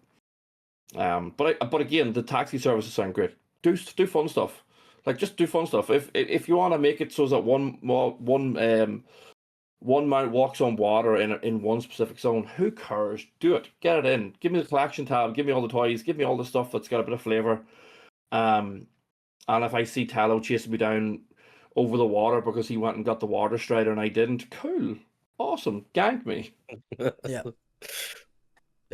But again, the taxi services sound great. Do fun stuff. Like just do fun stuff. If you want to make it so that one mount walks on water in one specific zone, who cares? Do it. Get it in. Give me the collection tab. Give me all the toys. Give me all the stuff that's got a bit of flavor. And if I see Tallow chasing me down over the water because he went and got the water strider and I didn't, cool, awesome, gank me. Yeah.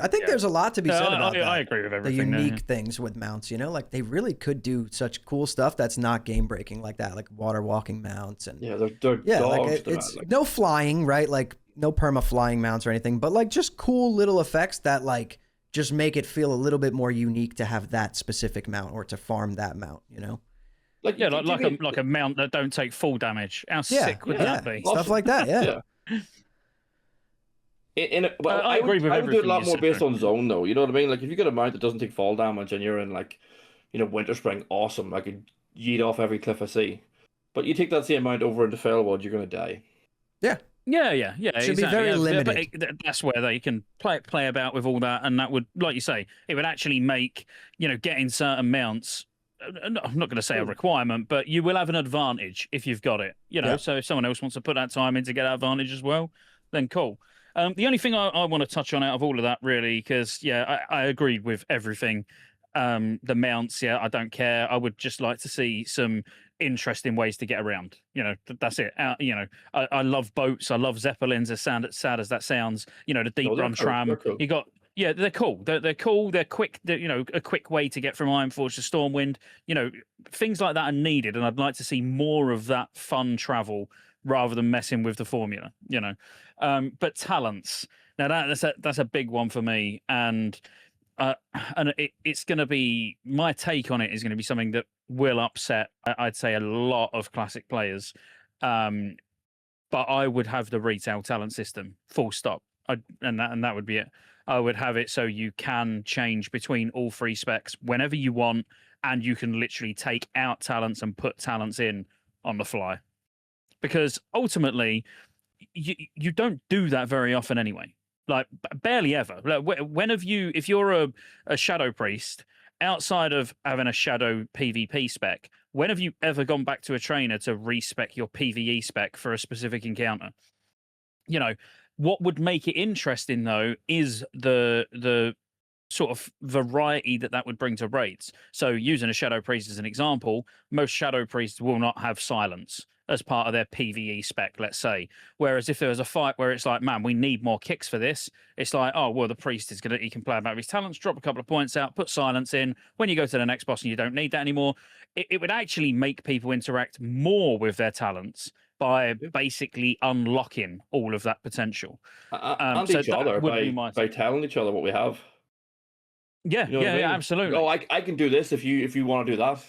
I think there's a lot to be said about that. I agree with everything. The unique things with mounts, like they really could do such cool stuff that's not game breaking like that, like water walking mounts and they're dogs. It's no flying, right? Like no perma flying mounts or anything, but like just cool little effects that like just make it feel a little bit more unique to have that specific mount or to farm that mount, Like a mount that don't take full damage. How sick would that be? Stuff like that, yeah. I agree with everything. I would do it a lot more based on zone, though. You know what I mean? Like if you get a mount that doesn't take fall damage and you're in like, Winter Spring, awesome. I could yeet off every cliff I see. But you take that same mount over into Fellwood, you're gonna die. Yeah. Yeah. It should be very limited. But that's where they can play about with all that, and that would, like you say, it would actually make getting certain mounts. I'm not going to say a requirement, but you will have an advantage if you've got it. So if someone else wants to put that time in to get that advantage as well, then cool. The only thing I want to touch on out of all of that, really, because I agree with everything. The mounts, I don't care. I would just like to see some interesting ways to get around. That's it. I love boats. I love zeppelins. As sad as that sounds. The deep run tram. Cool. You got. Yeah, they're cool. They're cool. They're quick. They're, a quick way to get from Ironforge to Stormwind. Things like that are needed, and I'd like to see more of that fun travel rather than messing with the formula. But talents. Now that's a big one for me, and it's going to be, my take on it is going to be something that will upset, I'd say, a lot of Classic players. But I would have the retail talent system, full stop. And that would be it. I would have it so you can change between all 3 specs whenever you want, and you can literally take out talents and put talents in on the fly. Because ultimately, you don't do that very often anyway. Like barely ever. Like, when have you, if you're a shadow priest, outside of having a shadow PvP spec, when have you ever gone back to a trainer to respec your PvE spec for a specific encounter? What would make it interesting though is the sort of variety that would bring to raids. So using a shadow priest as an example, most shadow priests will not have silence as part of their PvE spec, let's say. Whereas if there was a fight where it's like, man, we need more kicks for this, it's like, oh, well, the priest he can play about his talents, drop a couple of points out, put silence in. When you go to the next boss and you don't need that anymore, it would actually make people interact more with their talents by basically unlocking all of that potential. And each other by telling each other what we have. Yeah, You know what I mean? absolutely. Oh, I can do this if you want to do that.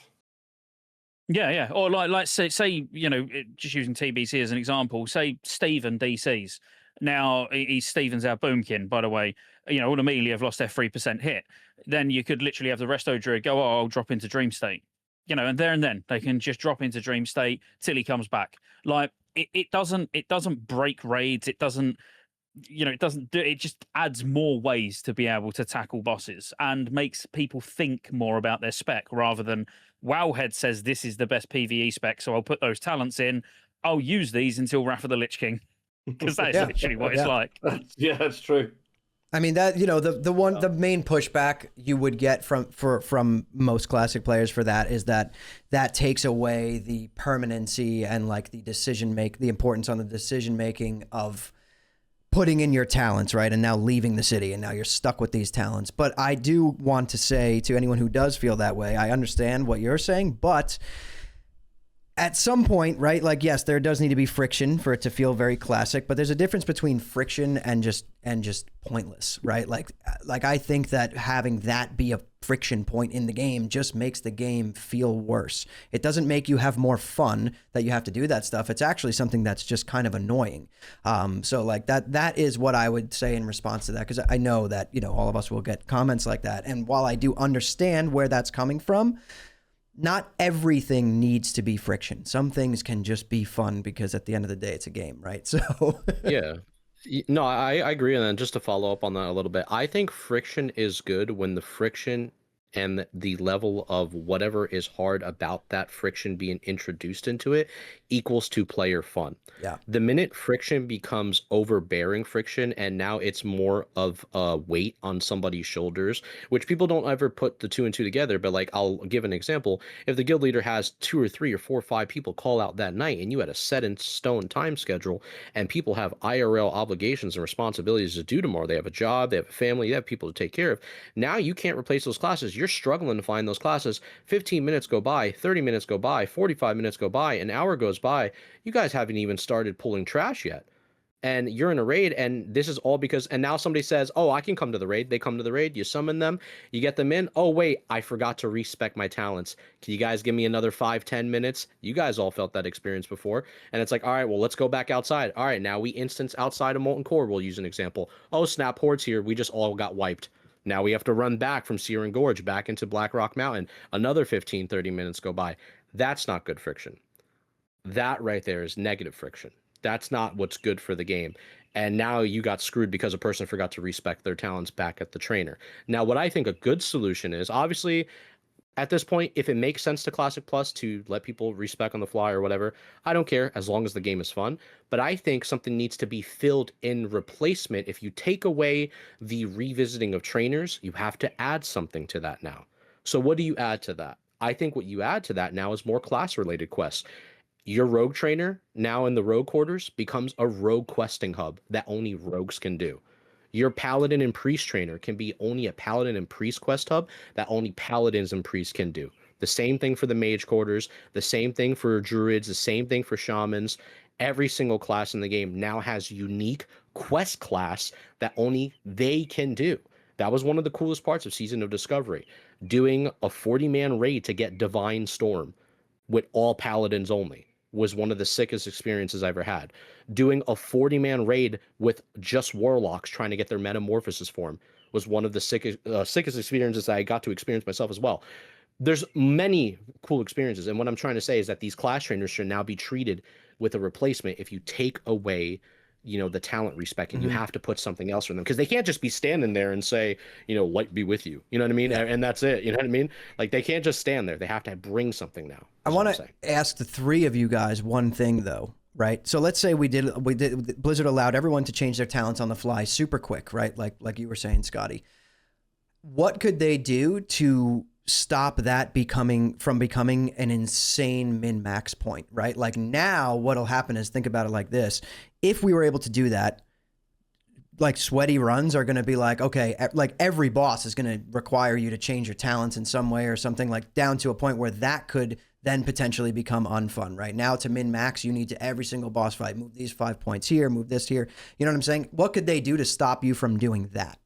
Yeah. Or like say just using TBC as an example, say Steven DCs. Now he's Steven's our boomkin, by the way. All immediately have lost their 3% hit. Then you could literally have the Resto Druid go, oh, I'll drop into Dream State. And there and then they can just drop into Dream State till he comes back. Like it doesn't break raids. It doesn't it doesn't do it, just adds more ways to be able to tackle bosses and makes people think more about their spec rather than Wowhead says this is the best PvE spec, so I'll put those talents in. I'll use these until Wrath of the Lich King, because that's literally what it's like. Yeah, that's true. I mean that the main pushback you would get from most classic players for that is that takes away the permanency and like the importance on the decision making of putting in your talents, right? And now leaving the city, and now you're stuck with these talents. But I do want to say to anyone who does feel that way, I understand what you're saying, but at some point, right? Like, yes, there does need to be friction for it to feel very classic, but there's a difference between friction and just pointless, right? Like I think that having that be a friction point in the game just makes the game feel worse. It doesn't make you have more fun that you have to do that stuff. It's actually something that's just kind of annoying. So like that is what I would say in response to that, because I know that, all of us will get comments like that. And while I do understand where that's coming from, not everything needs to be friction. Some things can just be fun because at the end of the day, it's a game, right? So Yeah. No, I agree. And then just to follow up on that a little bit, I think friction is good when the friction and the level of whatever is hard about that friction being introduced into it equals to player fun. Yeah. The minute friction becomes overbearing friction and now it's more of a weight on somebody's shoulders, which people don't ever put the two and two together. But like, I'll give an example. If the guild leader has 2 or 3 or 4 or 5 people call out that night and you had a set in stone time schedule and people have IRL obligations and responsibilities to do tomorrow, they have a job, they have a family, they have people to take care of. Now you can't replace those classes. You're struggling to find those classes. 15 minutes go by, 30 minutes go by, 45 minutes go by, an hour goes by. You guys haven't even started pulling trash yet. And you're in a raid, and this is all because, and now somebody says, oh, I can come to the raid. They come to the raid, you summon them, you get them in. Oh, wait, I forgot to respec my talents. Can you guys give me another 5-10 minutes? You guys all felt that experience before. And it's like, all right, well, let's go back outside. All right, now we instance outside of Molten Core. We'll use an example. Oh, snap, Horde's here. We just all got wiped. Now we have to run back from Searing Gorge back into Black Rock Mountain. Another 15-30 minutes go by. That's not good friction. That right there is negative friction. That's not what's good for the game. And now you got screwed because a person forgot to respec their talents back at the trainer. Now, what I think a good solution is, obviously, at this point, if it makes sense to Classic Plus to let people respec on the fly or whatever, I don't care as long as the game is fun. But I think something needs to be filled in replacement. If you take away the revisiting of trainers, you have to add something to that now. So what do you add to that? I think what you add to that now is more class-related quests. Your rogue trainer now in the rogue quarters becomes a rogue questing hub that only rogues can do. Your paladin and priest trainer can be only a paladin and priest quest hub that only paladins and priests can do. The same thing for the mage quarters, the same thing for druids, the same thing for shamans. Every single class in the game now has unique quest class that only they can do. That was one of the coolest parts of Season of Discovery. Doing a 40-man raid to get Divine Storm with all paladins only was one of the sickest experiences I ever had. Doing a 40-man raid with just warlocks trying to get their metamorphosis form was one of the sickest experiences I got to experience myself as well. There's many cool experiences, and what I'm trying to say is that these class trainers should now be treated with a replacement if you take away the talent respec, and you have to put something else for them, because they can't just be standing there and say, light be with you. You know what I mean? And that's it. You know what I mean? Like, they can't just stand there. They have to bring something now. I want to ask the three of you guys one thing though, right? So let's say we did Blizzard allowed everyone to change their talents on the fly super quick, right? Like you were saying, Scotty. What could they do to stop that becoming an insane min-max point, right? Like, now what'll happen is, think about it like this. If we were able to do that, like, sweaty runs are going to be like, okay, like every boss is going to require you to change your talents in some way or something, like down to a point where that could then potentially become unfun. Right now, to min-max, you need to every single boss fight move these 5 points here, move this here. You know what I'm saying? What could they do to stop you from doing that?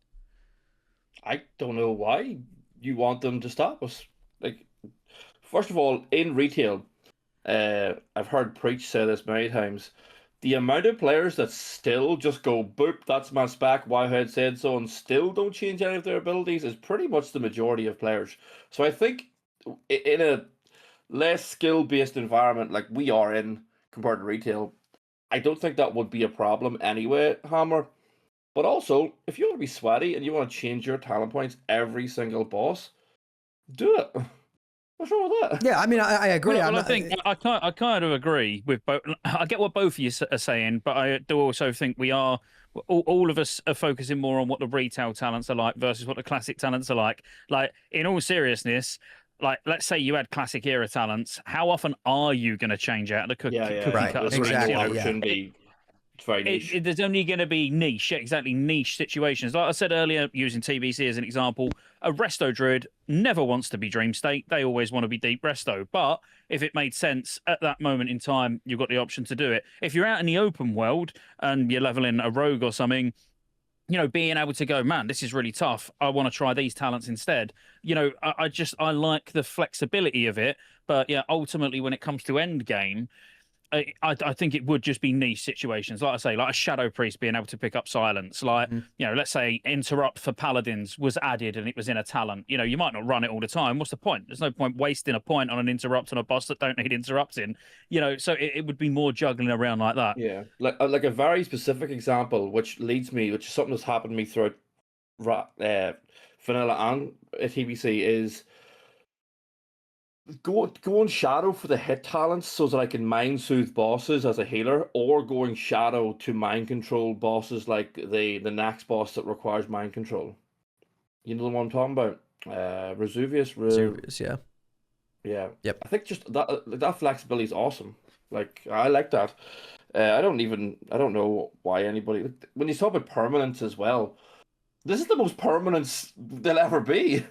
I don't know why you want them to stop us. Like, first of all, in retail, I've heard Preach say this many times. The amount of players that still just go boop, that's my spec, Wowhead said so, and still don't change any of their abilities is pretty much the majority of players. So I think in a less skill-based environment like we are in compared to retail, I don't think that would be a problem anyway, Hammer. But also, if you want to be sweaty and you want to change your talent points every single boss, do it. What's wrong with that? Yeah, I mean, I agree. Well, I think I kind of agree with both. I get what both of you are saying, but I do also think we are all of us are focusing more on what the retail talents are like versus what the classic talents are like. Like, in all seriousness, like, let's say you had classic era talents. How often are you going to change out the cookie right. cutters? Exactly, Opportunity. It's very niche. There's only going to be niche situations. Like I said earlier, using TBC as an example, a Resto Druid never wants to be Dream State. They always want to be Deep Resto. But if it made sense at that moment in time, you've got the option to do it. If you're out in the open world and you're leveling a rogue or something, you know, being able to go, man, this is really tough. I want to try these talents instead. You know, I like the flexibility of it. But yeah, ultimately, when it comes to end game, I think it would just be niche situations. Like I say, like a Shadow Priest being able to pick up silence. Like, you know, let's say Interrupt for Paladins was added and it was in a talent. You know, you might not run it all the time. What's the point? There's no point wasting a point on an Interrupt on a boss that don't need interrupting. You know, so it would be more juggling around like that. Yeah, like a very specific example, which is something that's happened to me throughout vanilla and TBC, is going Shadow for the hit talents so that I can mind soothe bosses as a healer, or going Shadow to mind control bosses like the next boss that requires mind control. You know the one I'm talking about? Vesuvius, yeah. Yeah. Yep. I think just that flexibility is awesome. Like, I like that. I don't know why anybody, when you talk about permanence as well, this is the most permanence there'll ever be.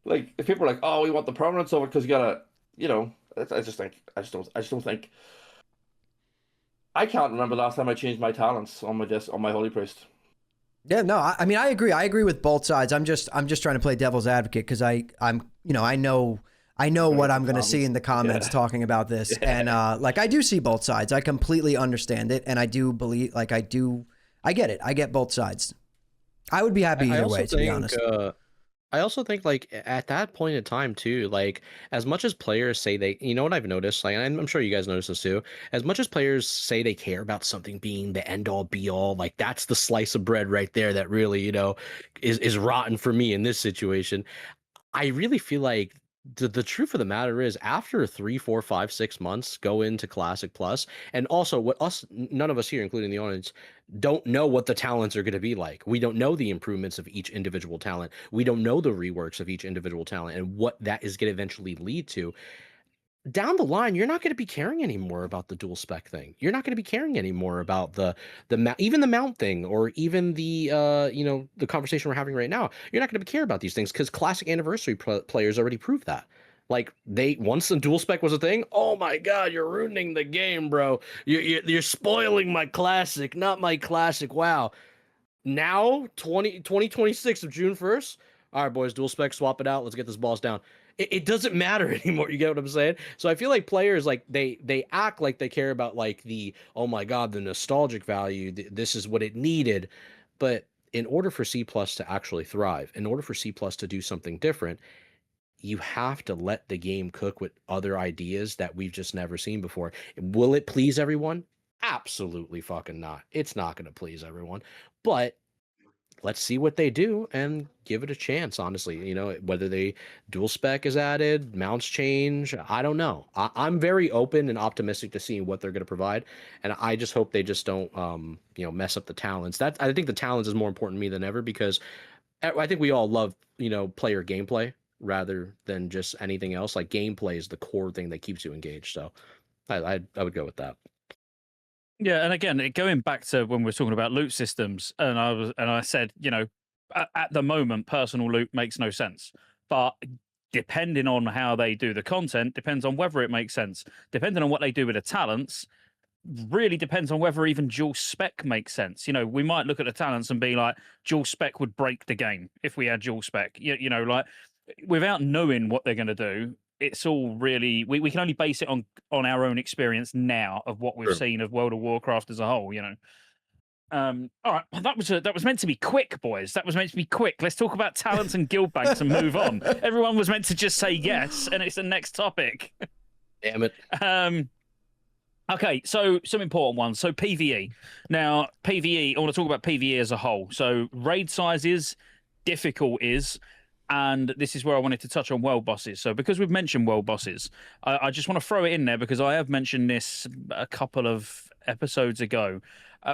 Like, if people are like, oh, we want the permanence of it because you gotta, you know, I just don't think. I can't remember the last time I changed my talents on my Holy Priest. Yeah, no, I mean, I agree. I agree with both sides. I'm just trying to play devil's advocate because I know what I'm going to see in the comments talking about this, and like, I do see both sides. I completely understand it, and I do believe, like, I get it. I get both sides. I would be happy either way, to be honest. I also think, like, at that point in time too, like, as much as players say they, you know what I've noticed, like, and I'm sure you guys notice this too, as much as players say they care about something being the end all be all, like, that's the slice of bread right there that really, you know, is rotten for me in this situation. I really feel like the truth of the matter is, after 3, 4, 5, 6 months go into Classic Plus, and also none of us here, including the audience, don't know what the talents are going to be like. We don't know the improvements of each individual talent. We don't know the reworks of each individual talent and what that is going to eventually lead to. Down the line, you're not going to be caring anymore about the dual spec thing. You're not going to be caring anymore about even the mount thing, or even the you know, the conversation we're having right now. You're not going to care about these things because Classic Anniversary players already proved that. Like, once the dual spec was a thing, oh my god, you're ruining the game, bro. You're spoiling my Classic, not my Classic. Wow. Now 2026 of June 1st. All right, boys, dual spec, swap it out. Let's get this boss down. It doesn't matter anymore. You get what I'm saying? So I feel like players, like, they act like they care about, like, the, oh my god, the nostalgic value. This is what it needed. But in order for C+ to actually thrive, in order for C+ to do something different, you have to let the game cook with other ideas that we've just never seen before. Will it please everyone? Absolutely fucking not. It's not going to please everyone. But let's see what they do and give it a chance, honestly. You know, whether they dual spec is added, mounts change, I don't know. I'm very open and optimistic to seeing what they're going to provide, and I just hope they just don't you know, mess up the talents. I think the talents is more important to me than ever, because I think we all love, you know, player gameplay rather than just anything else. Like, gameplay is the core thing that keeps you engaged. So I would go with that. Yeah, and again, going back to when we were talking about loot systems, and I said, you know, at the moment, personal loot makes no sense, but depending on how they do the content, depends on whether it makes sense. Depending on what they do with the talents, really depends on whether even dual spec makes sense. You know, we might look at the talents and be like, dual spec would break the game if we had dual spec. You know, like without knowing what they're going to do, it's all really we can only base it on our own experience now of what we've seen of World of Warcraft as a whole. You know. All right, that was meant to be quick, boys. That was meant to be quick. Let's talk about talents and guild banks and move on. Everyone was meant to just say yes, and it's the next topic. Damn it. Okay, so some important ones. So PvE. Now, PvE, I want to talk about PvE as a whole. So raid sizes, difficult is, and this is where I wanted to touch on world bosses. So because we've mentioned world bosses, I just want to throw it in there because I have mentioned this a couple of episodes ago.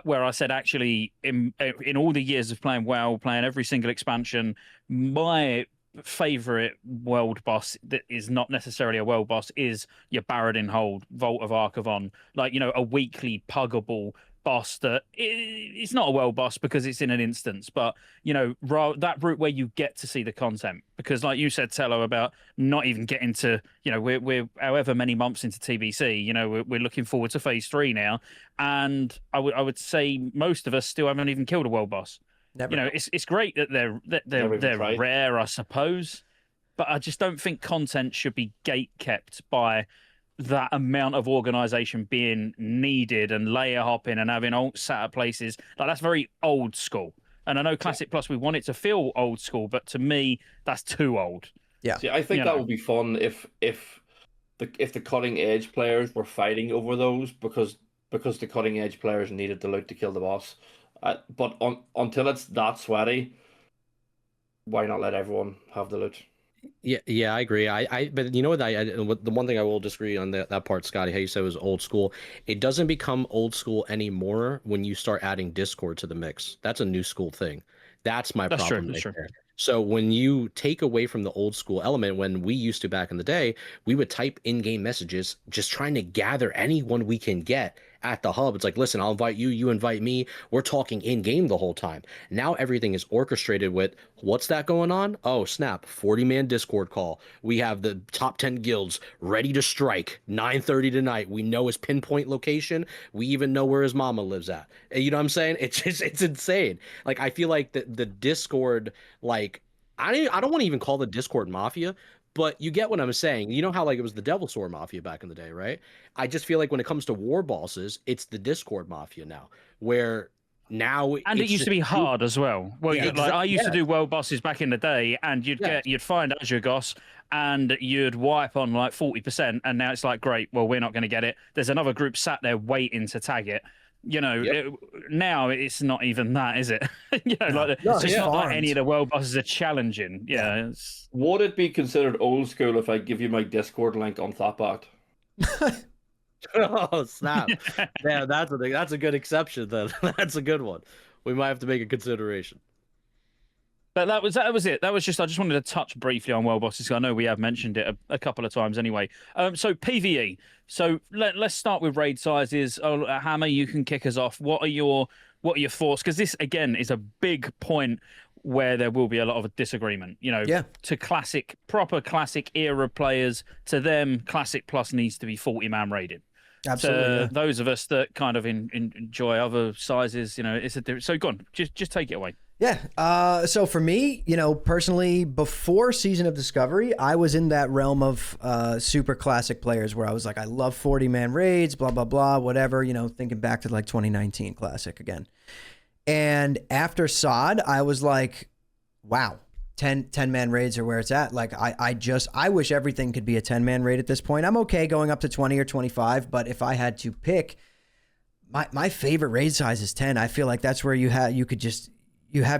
Where I said actually in all the years of playing WoW, playing every single expansion, my favorite world boss that is not necessarily a world boss is your Baradin Hold, Vault of Archivon, like, you know, a weekly puggable boss that it's not a world boss because it's in an instance, but, you know, that route where you get to see the content, because like you said, Tello, about not even getting to, you know, we're however many months into TBC, you know, we're looking forward to phase 3 now, and I would say most of us still haven't even killed a world boss. Never. You know, it's great that they're rare, I suppose, but I just don't think content should be gate kept by that amount of organization being needed and layer hopping and having alt sat at places. Like, that's very old school. And I know Classic Plus, we want it to feel old school, but to me, that's too old. Yeah. See, I think that would be fun if the cutting edge players were fighting over those because the cutting edge players needed the loot to kill the boss. But until it's that sweaty, why not let everyone have the loot? Yeah, I agree. But you know what? The one thing I will disagree on that part, Scotty, how you said it was old school. It doesn't become old school anymore when you start adding Discord to the mix. That's a new school thing. That's my problem. That's true. There. So when you take away from the old school element, when we used to back in the day, we would type in-game messages, just trying to gather anyone we can get at the hub. It's like, listen, I'll invite you, you invite me. We're talking in-game the whole time. Now everything is orchestrated with, what's that going on? Oh, snap, 40-man Discord call. We have the top 10 guilds ready to strike, 9:30 tonight. We know his pinpoint location. We even know where his mama lives at. You know what I'm saying? It's insane. Like, I feel like the Discord, like, I don't want to even call the Discord mafia, but you get what I'm saying. You know how, like, it was the Devil Sword Mafia back in the day, right? I just feel like when it comes to war bosses, it's the Discord Mafia now, where now and it used to be hard as well. Well, Yeah, like, I used to do world bosses back in the day, and you'd find Azure Goss, and you'd wipe on like 40%, and now it's like, great, well, we're not going to get it. There's another group sat there waiting to tag it. You know, now it's not even that, is it? You know, like, it's not like any of the world bosses are challenging. Yeah. Would it be considered old school if I give you my Discord link on Thoughtbot? Oh, snap. Yeah, that's a good exception then. That's a good one. We might have to make a consideration. But that was it. That was just, I just wanted to touch briefly on world bosses. I know we have mentioned it a couple of times anyway. So PvE. So let's start with raid sizes. Hammer, you can kick us off. What are your thoughts? Because this again is a big point where there will be a lot of disagreement. You know, to proper classic era players, to them, Classic Plus needs to be 40-man rated. Absolutely. To those of us that kind of enjoy other sizes, you know, it's a different. So go on, just take it away. Yeah. So for me, you know, personally, before Season of Discovery, I was in that realm of super classic players where I was like, I love 40-man raids, blah, blah, blah, whatever, you know, thinking back to like 2019 Classic again. And after SOD, I was like, wow, 10-man raids are where it's at. Like, I wish everything could be a 10-man raid at this point. I'm okay going up to 20 or 25, but if I had to pick, my favorite raid size is 10. I feel like that's where you have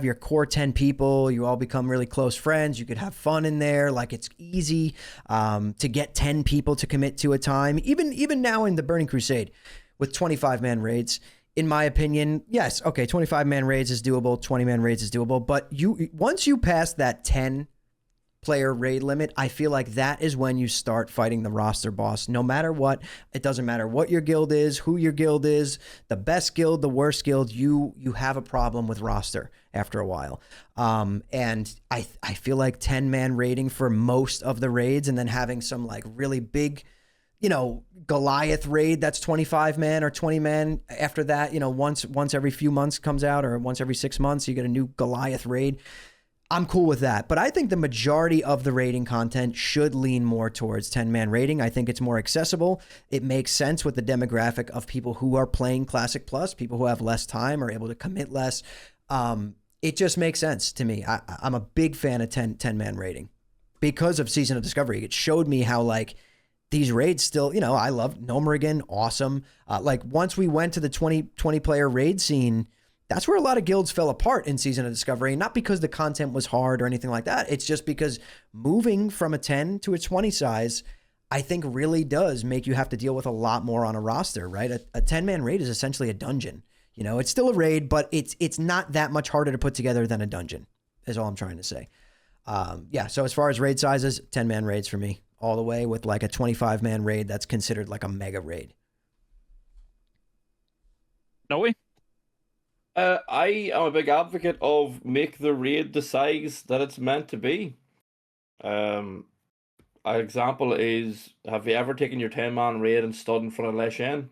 your core 10 people, you all become really close friends, you could have fun in there, like it's easy to get 10 people to commit to a time. Even now in the Burning Crusade with 25-man raids, in my opinion, yes, okay, 25-man raids is doable, 20-man raids is doable, but once you pass that 10-player raid limit, I feel like that is when you start fighting the roster boss. No matter what, it doesn't matter what your guild is, who your guild is, the best guild, the worst guild, you have a problem with roster after a while. And I feel like 10-man raiding for most of the raids, and then having some like really big Goliath raid that's 25 man or 20 man. After that, once every few months comes out, or once every 6 months, you get a new Goliath raid. I'm cool with that. But I think the majority of the raiding content should lean more towards 10-man raiding. I think it's more accessible. It makes sense with the demographic of people who are playing Classic Plus, people who have less time, are able to commit less. It just makes sense to me. I'm a big fan of 10-man raiding because of Season of Discovery. It showed me how, these raids still, I love Nomrigan, awesome. Once we went to the 20 player raid scene, that's where a lot of guilds fell apart in Season of Discovery. Not because the content was hard or anything like that. It's just because moving from a 10 to a 20 size, I think really does make you have to deal with a lot more on a roster, right? A 10-man raid is essentially a dungeon. It's still a raid, but it's not that much harder to put together than a dungeon, is all I'm trying to say. So as far as raid sizes, 10-man raids for me all the way, with a 25-man raid that's considered like a mega raid. Noe? I am a big advocate of make the raid the size that it's meant to be. An example is, have you ever taken your 10-man raid and stood in front of Leshen?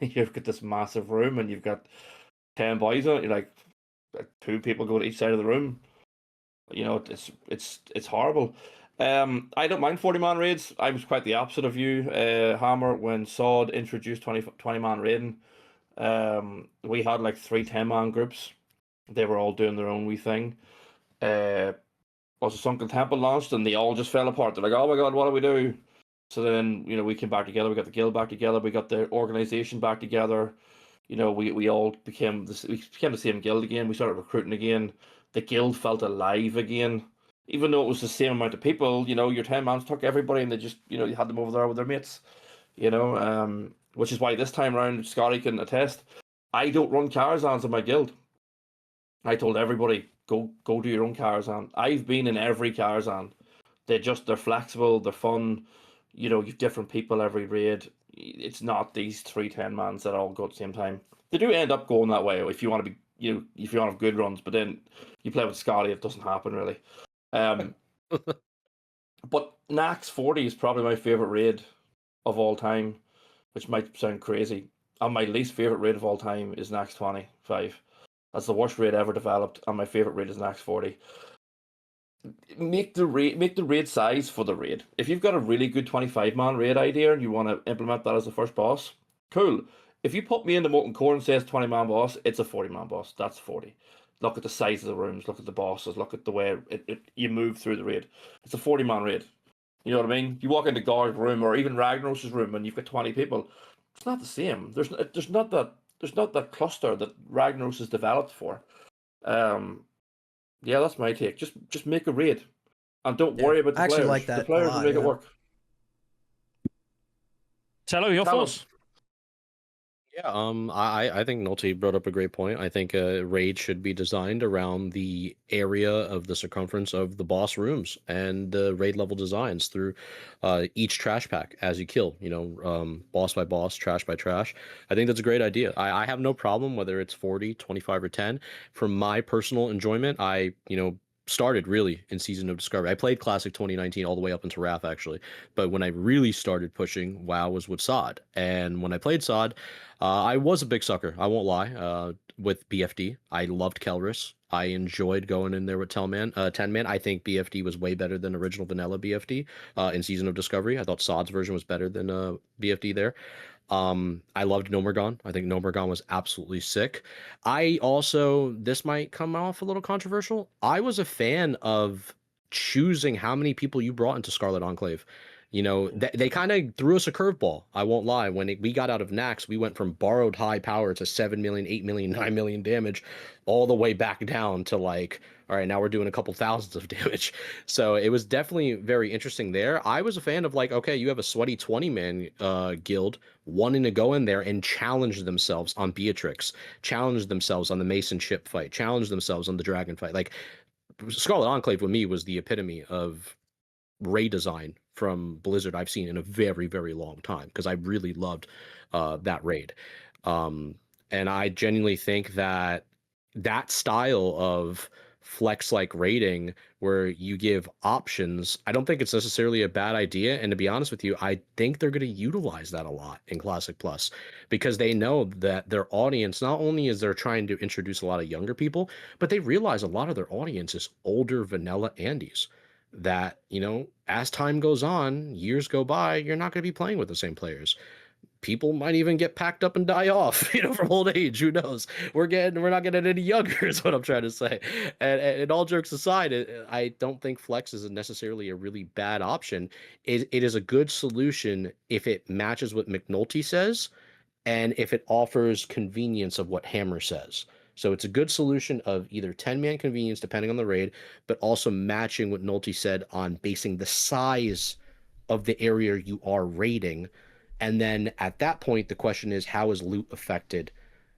You've got this massive room and you've got 10 boys on it. You're like 2 people go to each side of the room. It's horrible. I don't mind 40-man raids. I was quite the opposite of you, Hammer, when Sod introduced 20-man raiding. We had 3 10-man groups. They were all doing their own wee thing. Also, Sunken Temple launched and they all just fell apart. They're like, oh my god, what do we do? So then, we came back together. We got the guild back together. We got the organization back together. We all became the same guild again. We started recruiting again. The guild felt alive again. Even though it was the same amount of people, your 10-mans took everybody and they just, you had them over there with their mates. Which is why this time around, Scotty can attest, I don't run Karazhans in my guild. I told everybody, go do your own Karazhan. I've been in every Karazhan. They're flexible, they're fun. You've different people every raid. It's not these 3 10-mans that all go at the same time. They do end up going that way if you want to be, if you want to have good runs, but then you play with Scotty, it doesn't happen really. But Nax 40 is probably my favorite raid of all time, which might sound crazy. And my least favorite raid of all time is Nax 25. That's the worst raid ever developed, and my favorite raid is Nax 40. Make the raid size for the raid. If you've got a really good 25-man raid idea and you want to implement that as the first boss, cool. If you put me in the Molten Core and says 20-man boss, it's a 40-man boss. That's 40. Look at the size of the rooms, look at the bosses, look at the way you move through the raid. It's a 40-man raid. You know what I mean? You walk into Gar's room or even Ragnaros's room and you've got 20 people. It's not the same. There's not that cluster that Ragnaros is developed for. Yeah, that's my take. Just make a raid, and don't worry about the players. I actually like that. The players will make it work. Tello, your thoughts? Yeah, I think Nulty brought up a great point. I think a raid should be designed around the area of the circumference of the boss rooms and the raid level designs through each trash pack as you kill, boss by boss, trash by trash. I think that's a great idea. I have no problem whether it's 40, 25, or 10. For my personal enjoyment, I started really in Season of Discovery. I played Classic 2019 all the way up into Wrath, actually. But when I really started pushing WoW was with Sod. And when I played Sod, I was a big sucker, I won't lie, with BFD. I loved Kelris. I enjoyed going in there with 10-man. I think BFD was way better than original vanilla BFD in Season of Discovery. I thought Sod's version was better than BFD there. I loved Nomergon. I think Nomergon was absolutely sick. I also, this might come off a little controversial, I was a fan of choosing how many people you brought into Scarlet Enclave. They kind of threw us a curveball. I won't lie. When we got out of Nax, we went from borrowed high power to 7 million, 8 million, 9 million damage, all the way back down to all right, now we're doing a couple thousands of damage. So it was definitely very interesting there. I was a fan of okay, you have a sweaty 20-man guild wanting to go in there and challenge themselves on Beatrix, challenge themselves on the Mason ship fight, challenge themselves on the dragon fight. Scarlet Enclave with me was the epitome of raid design from Blizzard I've seen in a very, very long time, because I really loved that raid. And I genuinely think that style of flex like rating where you give options, I don't think it's necessarily a bad idea. And to be honest with you, I think they're going to utilize that a lot in Classic Plus, because they know that their audience, not only is they're trying to introduce a lot of younger people, but they realize a lot of their audience is older vanilla Andes that, you know, as time goes on, years go by, you're not going to be playing with the same players. People might even get packed up and die off, you know, from old age. Who knows? We're not getting any younger, is what I'm trying to say. And all jokes aside, I don't think flex is necessarily a really bad option. It is a good solution if it matches what McNulty says, and if it offers convenience of what Hammer says. So it's a good solution of either 10-man convenience, depending on the raid, but also matching what Nolte said on basing the size of the area you are raiding. And then at that point, the question is, how is loot affected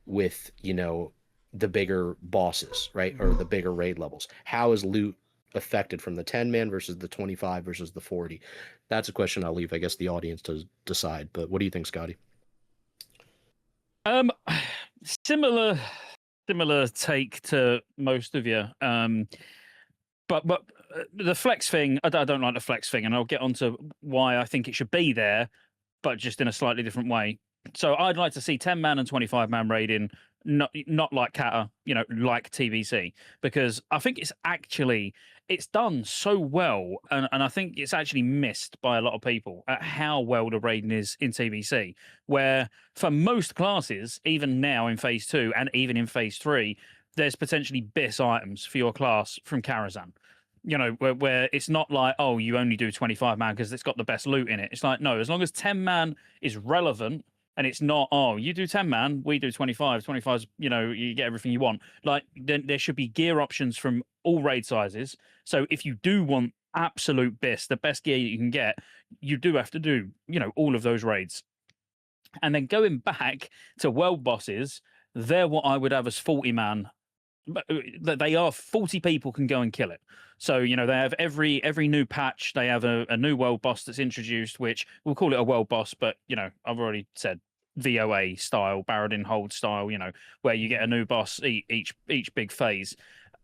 with, you know, the bigger bosses, right? Or the bigger raid levels? How is loot affected from the 10-man versus the 25 versus the 40? That's a question I'll leave, I guess, the audience to decide. But what do you think, Scotty? Similar take to most of you. But the flex thing, I don't like the flex thing, and I'll get onto why I think it should be there, but just in a slightly different way. So I'd like to see 10-man and 25-man raiding, not like Kata, you know, like TBC, because I think it's done so well, and I think it's actually missed by a lot of people at how well the raiding is in TBC, where for most classes, even now in Phase 2 and even in Phase 3, there's potentially BIS items for your class from Karazhan. You know, where it's not like, oh, you only do 25-man because it's got the best loot in it. It's like, no, as long as 10-man is relevant and it's not, oh, you do 10-man, we do 25. 25's, you know, you get everything you want. Like, then there should be gear options from all raid sizes. So if you do want absolute BIS, the best gear you can get, you do have to do, you know, all of those raids. And then going back to world bosses, they're what I would have as 40-man. They are 40 people can go and kill it. So, you know, they have every new patch, they have a new world boss that's introduced, which we'll call it a world boss, but, you know, I've already said VOA style, Baradin Hold style, you know, where you get a new boss each big phase.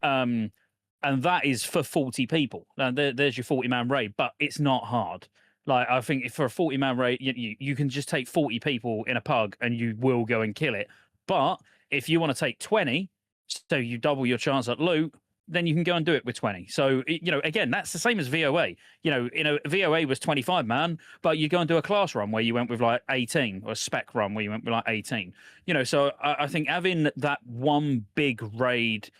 And that is for 40 people. There's your 40-man raid, but it's not hard. Like, I think for a 40-man raid, you can just take 40 people in a pug and you will go and kill it. But if you want to take 20, so you double your chance at loot, then you can go and do it with 20. So, you know, again, that's the same as VOA. You know, VOA was 25-man, but you go and do a class run where you went with like 18, or a spec run where you went with like 18. You know, so I think having that one big raid,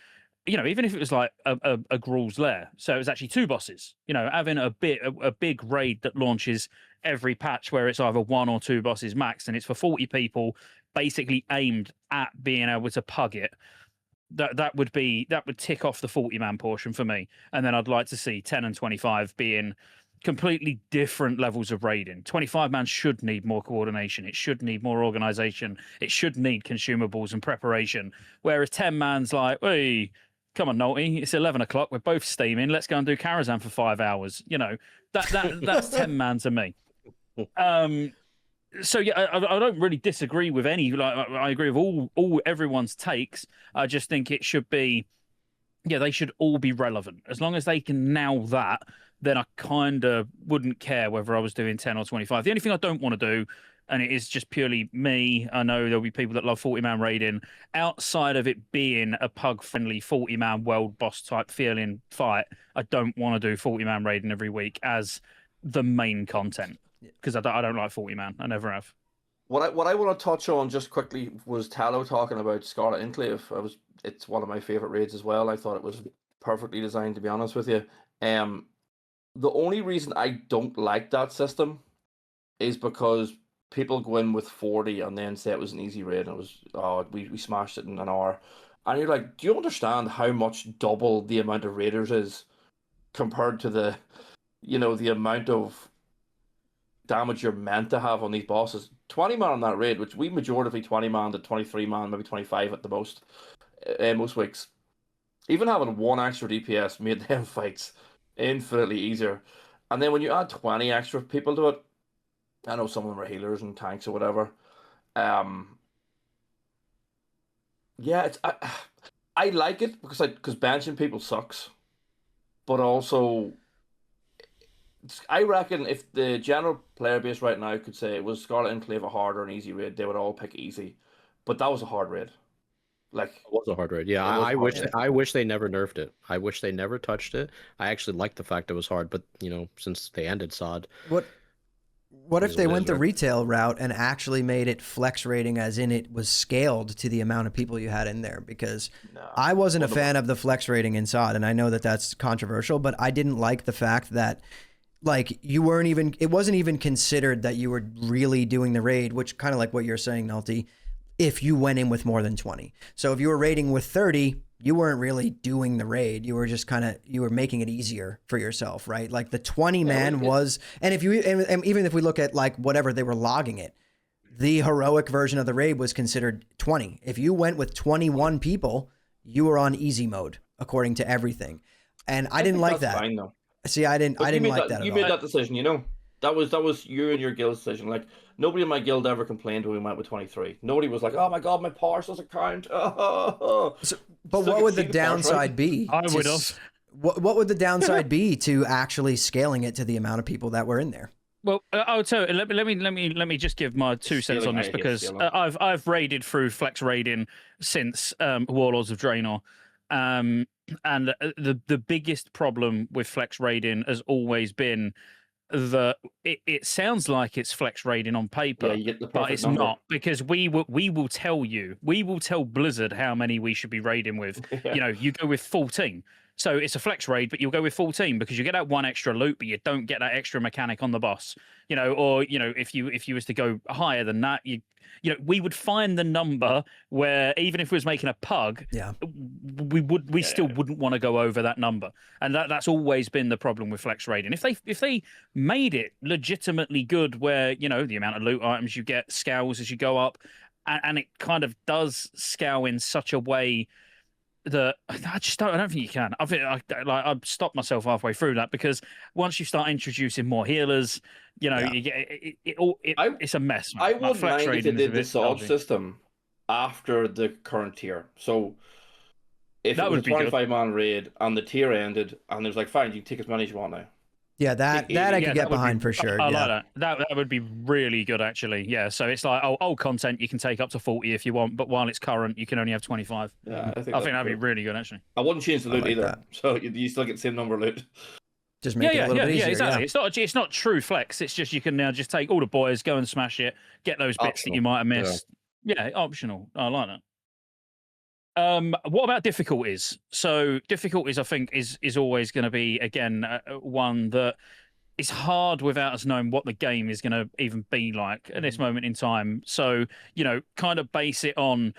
you know, even if it was like a Gruul's Lair, so it was actually 2 bosses, you know, having a big raid that launches every patch where it's either 1 or 2 bosses max, and it's for 40 people, basically aimed at being able to pug it. That would tick off the 40-man portion for me. And then I'd like to see 10 and 25 being completely different levels of raiding. 25-man should need more coordination. It should need more organization. It should need consumables and preparation. Whereas 10-man's like, hey, come on, Nolte, it's 11 o'clock. We're both steaming. Let's go and do Karazhan for 5 hours. You know, that's 10-man to me. So yeah, I don't really disagree with any. Like, I agree with all everyone's takes. I just think it should be, yeah, they should all be relevant. As long as they can nail that, then I kind of wouldn't care whether I was doing 10 or 25. The only thing I don't want to do, and it is just purely me, I know there'll be people that love 40-man raiding, outside of it being a pug-friendly 40-man world boss type feeling fight, I don't want to do 40-man raiding every week as the main content. Because I don't like 40-man. I never have. What I want to touch on just quickly was Tallow talking about Scarlet Enclave. It's one of my favorite raids as well. I thought it was perfectly designed, to be honest with you. The only reason I don't like that system is because people go in with 40 and then say it was an easy raid. And we smashed it in an hour. And you're like, do you understand how much double the amount of raiders is compared to the amount of damage you're meant to have on these bosses? 20-man on that raid, which we majority 20-man to 23-man, maybe 25 at the most weeks. Even having 1 extra DPS made them fights infinitely easier. And then when you add 20 extra people to it, I know some of them are healers and tanks or whatever. Yeah, I like it because benching people sucks, but also I reckon if the general player base right now could say it was Scarlet Enclave a hard or an easy raid, they would all pick easy. But that was a hard raid. Like It was a hard raid. Yeah, it was I a hard wish raid. I wish they never nerfed it. I wish they never touched it. I actually liked the fact it was hard, but since they ended SOD, What it if is they what it went is, the right? retail route and actually made it flex rating, as in it was scaled to the amount of people you had in there? Because Nah, I wasn't a wouldn't have fan of the flex rating in SOD, and I know that that's controversial, but I didn't like the fact that like it wasn't even considered that you were really doing the raid, which kind of like what you're saying, Nulty, if you went in with more than 20. So if you were raiding with 30, you weren't really doing the raid. You were just you were making it easier for yourself, right? Like the 20 man was, and if you, and even if we look at like whatever they were logging it, the heroic version of the raid was considered 20. If you went with 21 people, you were on easy mode according to everything. And I didn't think like that's that. fine, though. See, I didn't like that at You all. made that decision, That was you and your guild's decision. Like nobody in my guild ever complained when we went with 23. Nobody was like, "Oh my god, my parse doesn't count." So, but Still what can would see the the parse, downside right? be? I to would s- have. What would the downside be to actually scaling it to the amount of people that were in there? Well, I'll tell you. Let me just give my 2 cents on Scaling, I this hate because scaling. I've raided through flex raiding since Warlords of Draenor, and the biggest problem with flex raiding has always been that it sounds like it's flex raiding on paper, Yeah, you get the but perfect it's number. not, because we will tell Blizzard how many we should be raiding with. Yeah. You go with 14. So it's a flex raid, but you'll go with 14 because you get that one extra loot, but you don't get that extra mechanic on the boss. Or if you was to go higher than that, we would find the number where even if we was making a pug, Yeah. we still wouldn't want to go over that number. And that's always been the problem with flex raiding. If they made it legitimately good, where the amount of loot items you get scales as you go up, and it kind of does scale in such a way that I don't think you can. I think I've stopped myself halfway through that, because once you start introducing more healers, you get it's a mess. Man. I Like, wouldn't flex mind if they raiding is a did the bit sword dodgy. system after the current tier. So if That it was a would be good. 25-man raid and the tier ended and there's like, fine, you can take as many as you want now. Yeah, that Yeah, I Yeah, could that get would be- behind for sure. I Yeah. like that. That would be really good, actually. Yeah. So it's like old content you can take up to 40 if you want, but while it's current, you can only have 25. Yeah, I think I think that'd be cool. really good, actually. I wouldn't change the I loot like either. that. So you still get the same number of loot. Just make it a little bit easier. exactly. Yeah. It's not true flex. It's just you can now just take all the boys, go and smash it, get those bits that you Optional. might have missed. Yeah, optional. I like that. What about difficulties? So difficulties, I think, is always going to be, again, one that is hard without us knowing what the game is going to even be like at this moment in time. So kind of base it on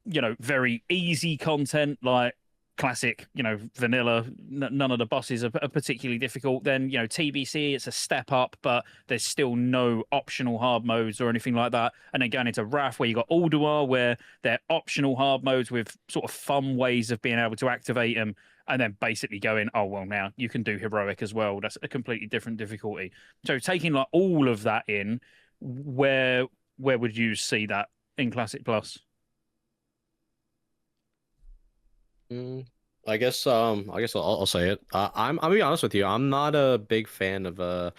very easy content, like classic, vanilla. None of the bosses are particularly difficult. Then TBC, it's a step up, but there's still no optional hard modes or anything like that. And then going into Wrath, where you got Ulduar, where they're optional hard modes with sort of fun ways of being able to activate them. And then basically going, oh well, now you can do heroic as well. That's a completely different difficulty. So taking like all of that in, where would you see that in Classic Plus? I guess I'll say it. I'll be honest with you. I'm not a big fan of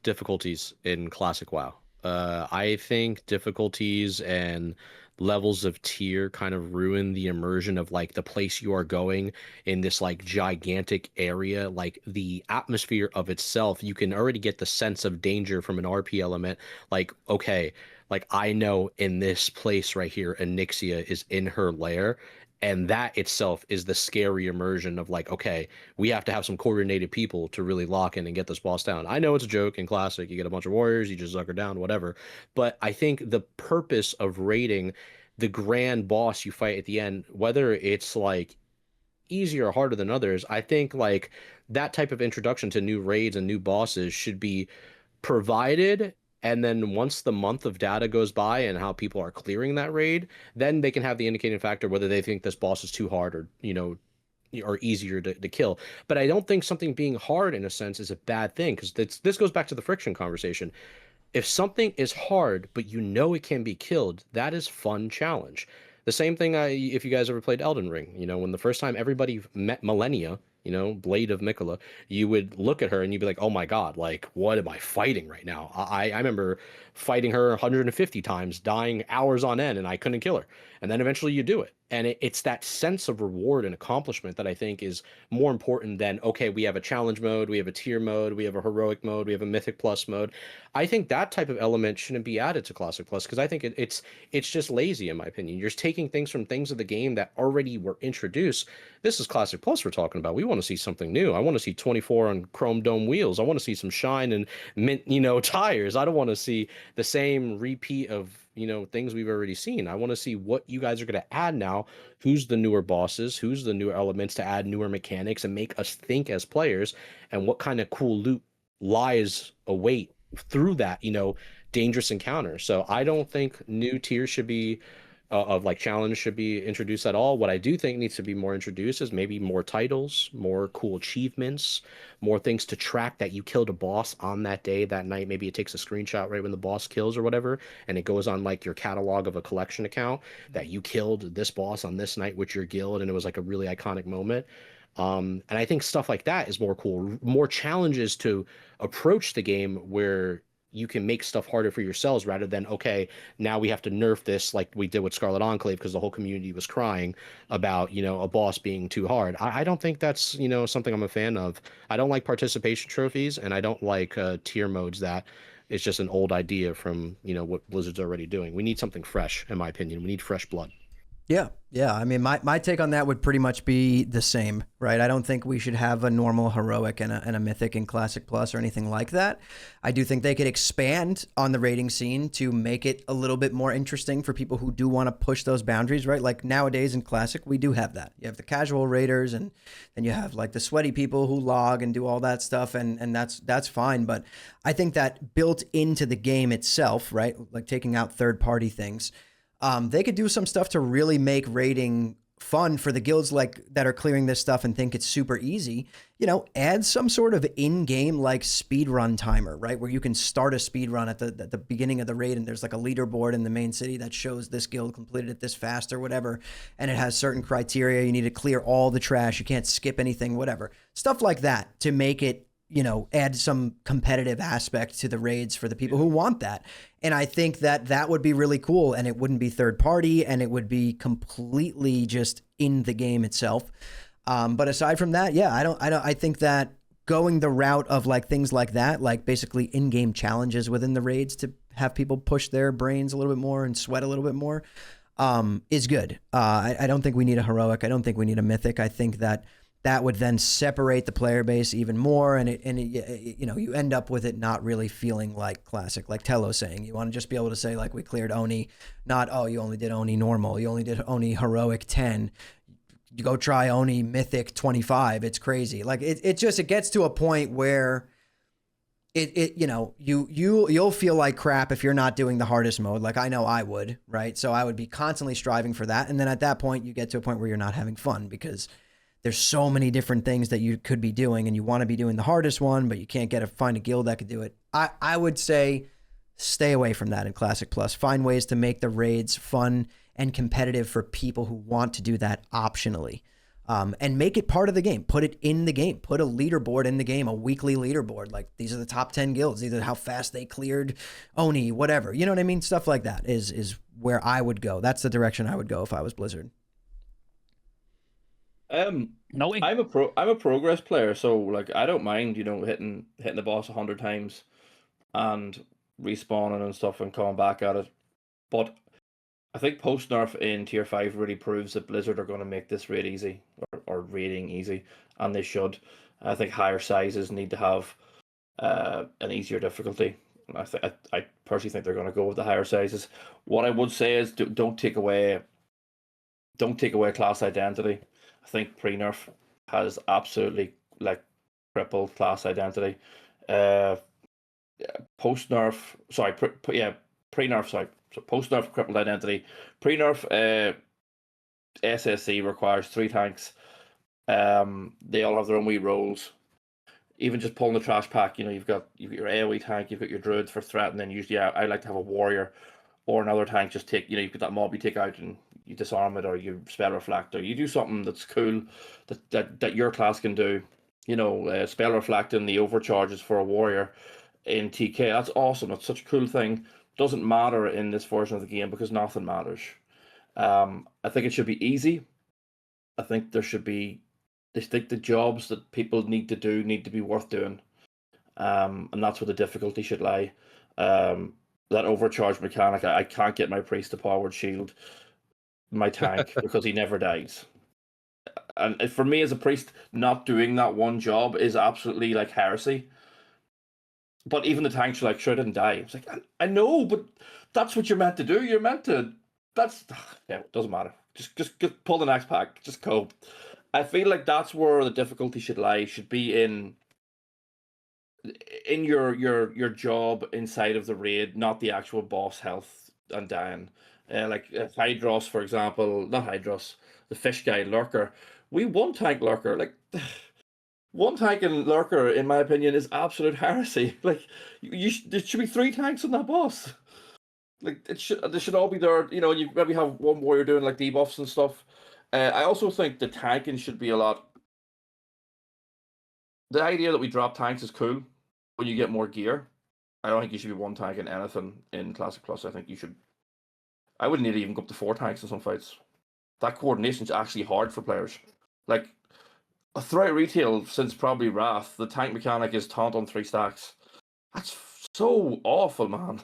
difficulties in Classic WoW. I think difficulties and levels of tier kind of ruin the immersion of like the place you are going in this like gigantic area. Like the atmosphere of itself, you can already get the sense of danger from an RP element. Like, okay, like I know in this place right here, Onyxia is in her lair. And that itself is the scary immersion of like, okay, we have to have some coordinated people to really lock in and get this boss down. I know it's a joke in Classic. You get a bunch of warriors, you just suck her down, whatever. But I think the purpose of raiding the grand boss you fight at the end, whether it's like easier or harder than others, I think like that type of introduction to new raids and new bosses should be provided. And then once the month of data goes by and how people are clearing that raid, then they can have the indicating factor whether they think this boss is too hard or, or easier to kill. But I don't think something being hard in a sense is a bad thing, because this goes back to the friction conversation. If something is hard, but you know it can be killed, that is fun challenge. The same thing if you guys ever played Elden Ring, when the first time everybody met Millennia, Blade of Mikola, you would look at her and you'd be like, oh my God, like, what am I fighting right now? I remember fighting her 150 times, dying hours on end, and I couldn't kill her. And then eventually you do it. And it's that sense of reward and accomplishment that I think is more important than, okay, we have a challenge mode, we have a tier mode, we have a heroic mode, we have a mythic plus mode. I think that type of element shouldn't be added to Classic Plus, because I think it's just lazy, in my opinion. You're just taking things from things of the game that already were introduced. This is Classic Plus we're talking about. We want to see something new. I want to see 24 on chrome dome wheels. I want to see some shine and mint, tires. I don't want to see the same repeat of things we've already seen. I want to see what you guys are going to add now. Who's the newer bosses? Who's the newer elements to add newer mechanics and make us think as players? And what kind of cool loot lies await through that, dangerous encounter? So I don't think new tiers should be of like challenge should be introduced at all. What I do think needs to be more introduced is maybe more titles, more cool achievements, more things to track that you killed a boss on that day, that night. Maybe it takes a screenshot right when the boss kills or whatever, and it goes on like your catalog of a collection account that you killed this boss on this night with your guild, and it was like a really iconic moment. And I think stuff like that is more cool. More challenges to approach the game where you can make stuff harder for yourselves rather than, okay, now we have to nerf this like we did with Scarlet Enclave because the whole community was crying about, a boss being too hard. I don't think that's, something I'm a fan of. I don't like participation trophies, and I don't like tier modes that it's just an old idea from, what Blizzard's already doing. We need something fresh, in my opinion. We need fresh blood. Yeah. I mean, my take on that would pretty much be the same, right? I don't think we should have a normal heroic and a mythic in Classic Plus or anything like that. I do think they could expand on the raiding scene to make it a little bit more interesting for people who do want to push those boundaries, right? Like nowadays in Classic, we do have that. You have the casual raiders, and then you have like the sweaty people who log and do all that stuff, and that's fine. But I think that built into the game itself, right? Like taking out third-party things, they could do some stuff to really make raiding fun for the guilds like that are clearing this stuff and think it's super easy. Add some sort of in-game like speed run timer, right? Where you can start a speed run at the beginning of the raid, and there's like a leaderboard in the main city that shows this guild completed it this fast or whatever, and it has certain criteria. You need to clear all the trash. You can't skip anything, whatever. Stuff like that to make it, add some competitive aspect to the raids for the people who want that. And I think that would be really cool, and it wouldn't be third party, and it would be completely just in the game itself. But aside from that, yeah, I think that going the route of like things like that, like basically in-game challenges within the raids to have people push their brains a little bit more and sweat a little bit more, is good. I don't think we need a heroic. I don't think we need a mythic. I think that would then separate the player base even more, and you end up with it not really feeling like Classic, like Tello saying. You want to just be able to say like we cleared Oni, not you only did Oni normal, you only did Oni heroic 10. You go try Oni mythic 25. It's crazy. Like it gets to a point where you'll feel like crap if you're not doing the hardest mode. Like I know I would, right? So I would be constantly striving for that, and then at that point you get to a point where you're not having fun because there's so many different things that you could be doing, and you want to be doing the hardest one, but you can't find a guild that could do it. I would say stay away from that in Classic Plus. Find ways to make the raids fun and competitive for people who want to do that optionally. And make it part of the game. Put it in the game. Put a leaderboard in the game, a weekly leaderboard. Like, these are the top 10 guilds. These are how fast they cleared Oni, whatever. You know what I mean? Stuff like that is where I would go. That's the direction I would go if I was Blizzard. No, I'm a progress player, so like I don't mind, hitting the boss 100 times and respawning and stuff and coming back at it. But I think post nerf in tier 5 really proves that Blizzard are going to make this raid easy, or raiding easy, and they should. I think higher sizes need to have an easier difficulty. I personally think they're going to go with the higher sizes. What I would say is don't take away class identity. I think pre-nerf has absolutely crippled class identity. Post-nerf, sorry, pre-nerf, sorry. So post-nerf crippled identity. Pre-nerf SSC requires 3 tanks. They all have their own wee roles. Even just pulling the trash pack, you've got your AoE tank, you've got your druid for threat, and then usually I like to have a warrior or another tank. Just take, you've got that mob you take out, and you disarm it, or you spell reflect, or you do something that's cool that your class can do. You know, spell reflecting the overcharges for a warrior in TK. That's awesome. That's such a cool thing. Doesn't matter in this version of the game because nothing matters. I think it should be easy. I think there should be. I think the jobs that people need to do need to be worth doing. And that's where the difficulty should lie. That overcharge mechanic, I can't get my priest to powered shield my tank because he never dies. And for me as a priest, not doing that one job is absolutely like heresy. But even the tanks are like, sure, I didn't die. It's like, I know, but that's what you're meant to do. You're meant to. Yeah, it doesn't matter. Just pull the next pack. Just go. I feel like that's where the difficulty should lie. Should be in your job inside of the raid, not the actual boss health and dying. Like Hydros, for example, not Hydros, the fish guy Lurker. We one tank Lurker. Like one tank in Lurker, in my opinion, is absolute heresy. Like there should be 3 tanks on that boss. Like they should all be there. You know, you maybe have one warrior doing like debuffs and stuff. I also think the tanking should be a lot. The idea that we drop tanks is cool when you get more gear. I don't think you should be one tank in anything in Classic Plus. I think you should. I wouldn't need to even go up to 4 tanks in some fights. That coordination is actually hard for players. Like throughout retail, since probably Wrath, the tank mechanic is taunt on 3 stacks. That's so awful, man.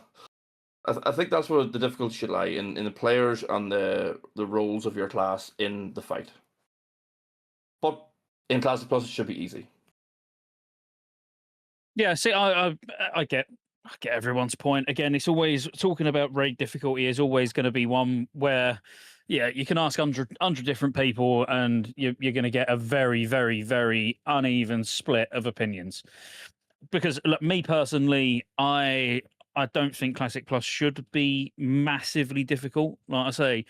I think that's where the difficulty should lie in the players and the roles of your class in the fight. But in Classic Plus, it should be easy. Yeah, see, I get everyone's point. Again, it's always talking about raid difficulty is always going to be one where, yeah, you can ask 100 different people and you're going to get a very, very, very uneven split of opinions. Because look, me personally, I don't think Classic Plus should be massively difficult. Like I say,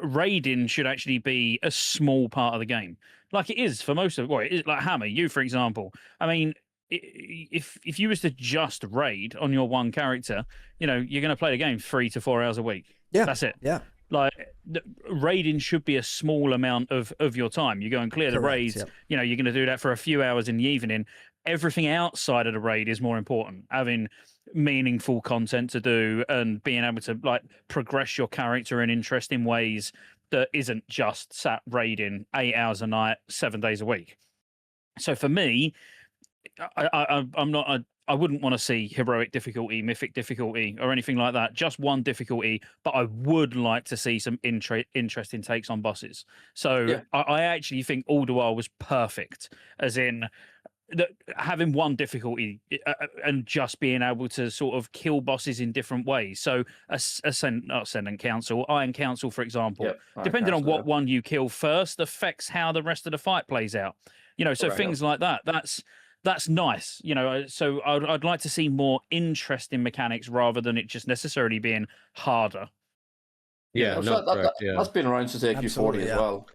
raiding should actually be a small part of the game, like it is for most of it. Well, it is like Hammer, you for example. I mean, if you was to just raid on your one character, you know, you're going to play the game 3 to 4 hours a week. Yeah, that's it. Yeah, like raiding should be a small amount of your time. You go and clear the raids. Yep. You know, you're going to do that for a few hours in the evening. Everything outside of the raid is more important. Having meaningful content to do and being able to like progress your character in interesting ways that isn't just sat raiding 8 hours a night, 7 days a week. So for me, I'm not. I wouldn't want to see heroic difficulty, mythic difficulty, or anything like that. Just one difficulty, but I would like to see some interesting takes on bosses. So yeah. I actually think Alduar was perfect, as in having one difficulty and just being able to sort of kill bosses in different ways. So Ascendant Council, Iron Council, for example, depending on what one you kill first affects how the rest of the fight plays out. You know, so things like that. That's nice, you know. So I'd like to see more interesting mechanics rather than it just necessarily being harder. Yeah, that's been around since AQ40 as well.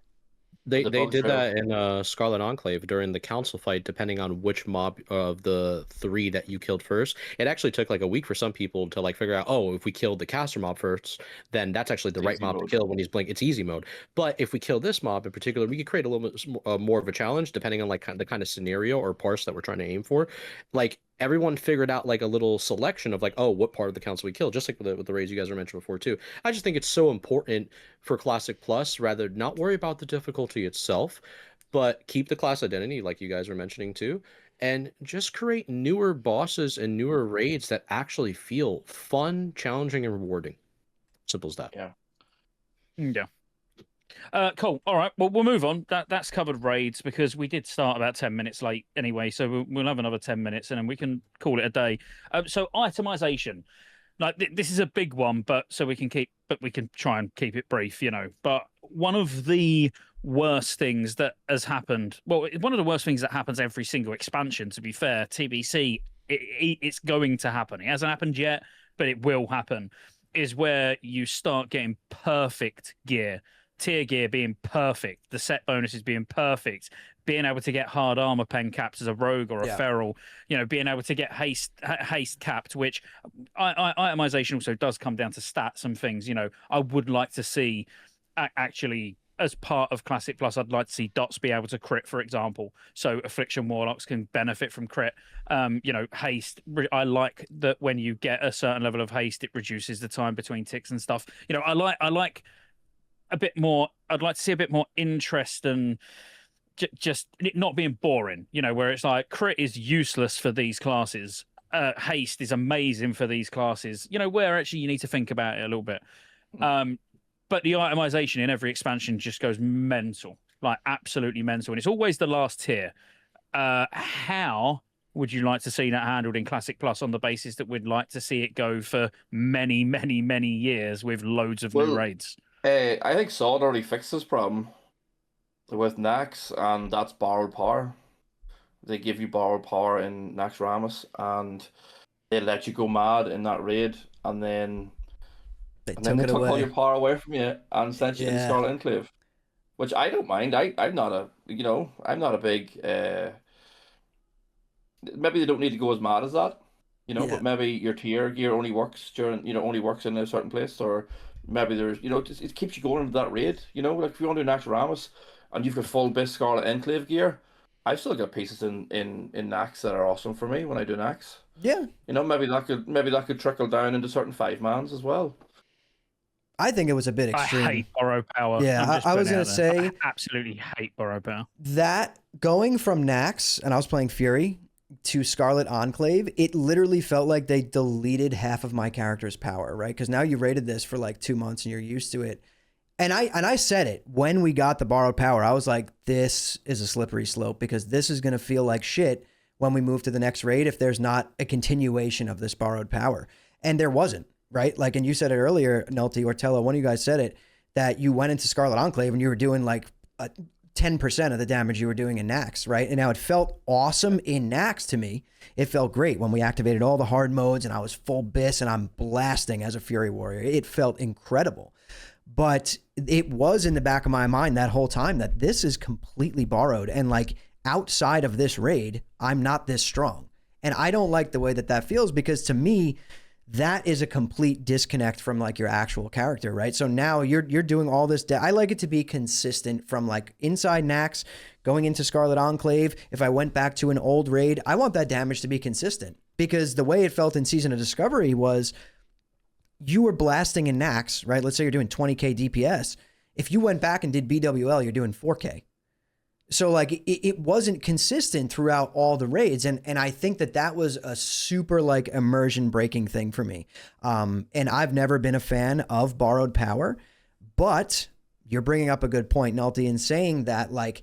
They did that in Scarlet Enclave during the council fight, depending on which mob of the 3 that you killed first. It actually took like a week for some people to like figure out, oh, if we killed the caster mob first, then that's actually the right mob to kill when he's blink. It's easy mode. But if we kill this mob in particular, we could create a little bit more of a challenge depending on like the kind of scenario or parse that we're trying to aim for. Like everyone figured out like a little selection of like, oh, what part of the council we killed, just like with the raids you guys were mentioning before too. I just think it's so important for Classic Plus, rather not worry about the difficulty itself, but keep the class identity like you guys were mentioning too, and just create newer bosses and newer raids that actually feel fun, challenging, and rewarding. Simple as that. Yeah. Cool. All right. Well, we'll move on. That's covered raids because we did start about 10 minutes late anyway. So we'll have another 10 minutes and then we can call it a day. So itemization, like this is a big one, but we can try and keep it brief, you know. But one of the worst things that has happened, well, one of the worst things that happens every single expansion, to be fair, TBC, it's going to happen. It hasn't happened yet, but it will happen, is where you start getting perfect gear. Tier gear being perfect, the set bonuses being perfect, being able to get hard armor pen capped as a rogue or a feral, you know, being able to get haste capped, which itemization also does come down to stats and things. You know, I would like to see actually, as part of Classic Plus, I'd like to see dots be able to crit, for example, so Affliction Warlocks can benefit from crit. Haste. I like that when you get a certain level of haste, it reduces the time between ticks and stuff. I like a bit more. I'd like to see a bit more interest and just it not being boring. Where it's like crit is useless for these classes. Haste is amazing for these classes. Where actually you need to think about it a little bit. But the itemization in every expansion just goes mental, like absolutely mental. And it's always the last tier. How would you like to see that handled in Classic Plus on the basis that we'd like to see it go for many, many, many years with loads of new raids? I think Sod already fixed this problem with Nax, and that's borrowed power. They give you borrowed power in Nax Ramus, and they let you go mad in that raid, and then They took all your power away from you and sent you in Scarlet Enclave, which I don't mind. I'm not a big. Maybe they don't need to go as mad as that, but maybe your tier gear only works in a certain place, or maybe there's it keeps you going into that raid. Like if you want to do Nax Ramus and you've got full base Scarlet Enclave gear, I've still got pieces in Nax that are awesome for me when I do Nax. Yeah. Maybe that could trickle down into certain 5-mans as well. I think it was a bit extreme. I hate borrow power. Yeah, I was going to say... I absolutely hate borrow power. That, going from Nax, and I was playing Fury, to Scarlet Enclave, it literally felt like they deleted half of my character's power, right? Because now you rated this for like 2 months and you're used to it. And I said it when we got the borrowed power. I was like, this is a slippery slope because this is going to feel like shit when we move to the next raid if there's not a continuation of this borrowed power. And there wasn't, right? Like, and you said it earlier, Nulty or Tello, one of you guys said it, that you went into Scarlet Enclave and you were doing like 10% of the damage you were doing in Nax, right? And now it felt awesome in Nax to me. It felt great when we activated all the hard modes and I was full bis and I'm blasting as a Fury Warrior. It felt incredible. But it was in the back of my mind that whole time that this is completely borrowed. And like outside of this raid, I'm not this strong. And I don't like the way that that feels because to me, that is a complete disconnect from like your actual character, right? So now you're doing all this. I like it to be consistent from like inside Nax going into Scarlet Enclave. If I went back to an old raid, I want that damage to be consistent because the way it felt in Season of Discovery was you were blasting in Nax, right? Let's say you're doing 20k DPS. If you went back and did BWL, you're doing 4k. So like it wasn't consistent throughout all the raids. And I think that was a super like immersion breaking thing for me. And I've never been a fan of borrowed power, but you're bringing up a good point, Nulty, in saying that like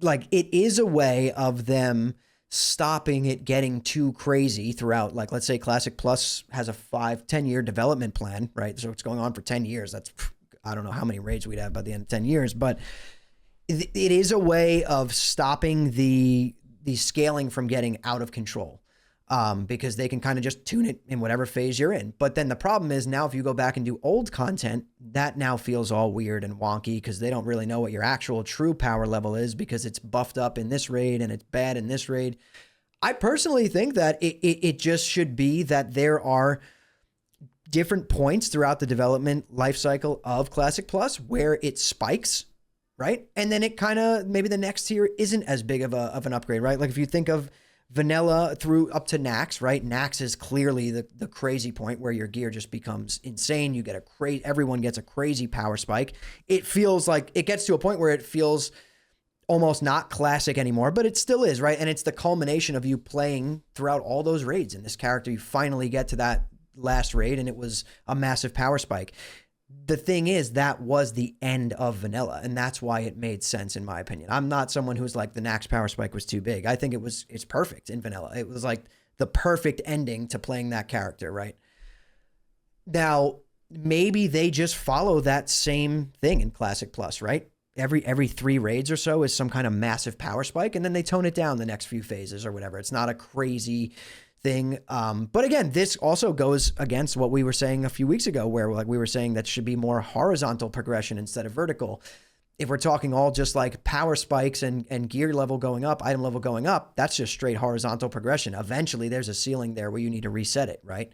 it is a way of them stopping it getting too crazy throughout. Like, let's say Classic Plus has a 5-10 year development plan, right? So it's going on for 10 years. That's, I don't know how many raids we'd have by the end of 10 years, but it is a way of stopping the scaling from getting out of control because they can kind of just tune it in whatever phase you're in. But then the problem is now if you go back and do old content, that now feels all weird and wonky because they don't really know what your actual true power level is because it's buffed up in this raid and it's bad in this raid. I personally think that it just should be that there are different points throughout the development life cycle of Classic Plus where it spikes, right? And then it kind of, maybe the next tier isn't as big of an upgrade, right? Like if you think of vanilla through up to Nax, right? Nax is clearly the crazy point where your gear just becomes insane. You get everyone gets a crazy power spike. It feels like it gets to a point where it feels almost not classic anymore, but it still is, right? And it's the culmination of you playing throughout all those raids. In this character, you finally get to that last raid and it was a massive power spike. The thing is, that was the end of vanilla, and that's why it made sense, in my opinion. I'm not someone who's like, the Nax power spike was too big. I think it's perfect in vanilla. It was like the perfect ending to playing that character, right? Now, maybe they just follow that same thing in Classic Plus, right? Every 3 raids or so is some kind of massive power spike, and then they tone it down the next few phases or whatever. It's not a crazy thing. But again, this also goes against what we were saying a few weeks ago, where like we were saying that should be more horizontal progression instead of vertical. If we're talking all just like power spikes and gear level going up, item level going up, that's just straight horizontal progression. Eventually there's a ceiling there where you need to reset it, right?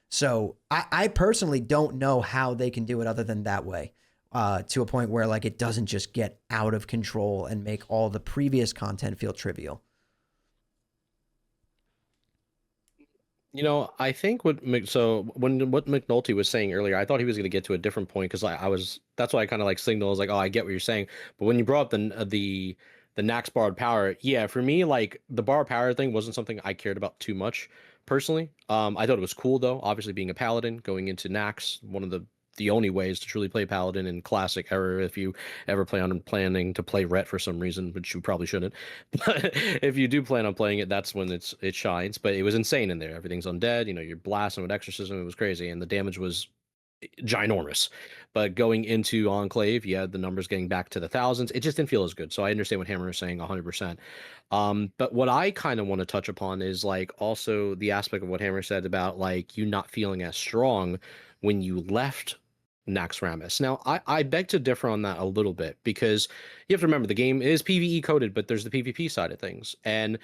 So I personally don't know how they can do it other than that way. to a point where like it doesn't just get out of control and make all the previous content feel trivial. You know, I think what McNulty was saying earlier, I thought he was going to get to a different point because that's why I kind of like signaled. I was like, oh, I get what you're saying. But when you brought up the Nax borrowed power, yeah, for me, like the borrowed power thing wasn't something I cared about too much personally. I thought it was cool though. Obviously, being a paladin, going into Nax, one of the only ways to truly play paladin in classic era, if you ever plan on planning to play Ret for some reason, which you probably shouldn't. But if you do plan on playing it, that's when it shines. But it was insane in there. Everything's undead. You know, you're blasting with exorcism. It was crazy, and the damage was ginormous. But going into Enclave, yeah, the numbers getting back to the thousands, it just didn't feel as good. So I understand what Hammer is saying 100%. But what I kind of want to touch upon is like also the aspect of what Hammer said about like you not feeling as strong when you left Naxxramas. Now, I beg to differ on that a little bit because you have to remember the game is PvE coded, but there's the PvP side of things. And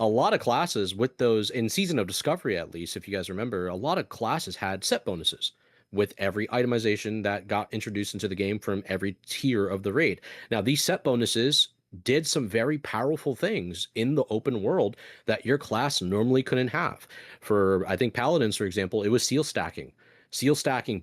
a lot of classes with those in Season of Discovery, at least, if you guys remember, a lot of classes had set bonuses with every itemization that got introduced into the game from every tier of the raid. Now, these set bonuses did some very powerful things in the open world that your class normally couldn't have. For, I think, Paladins, for example, it was seal stacking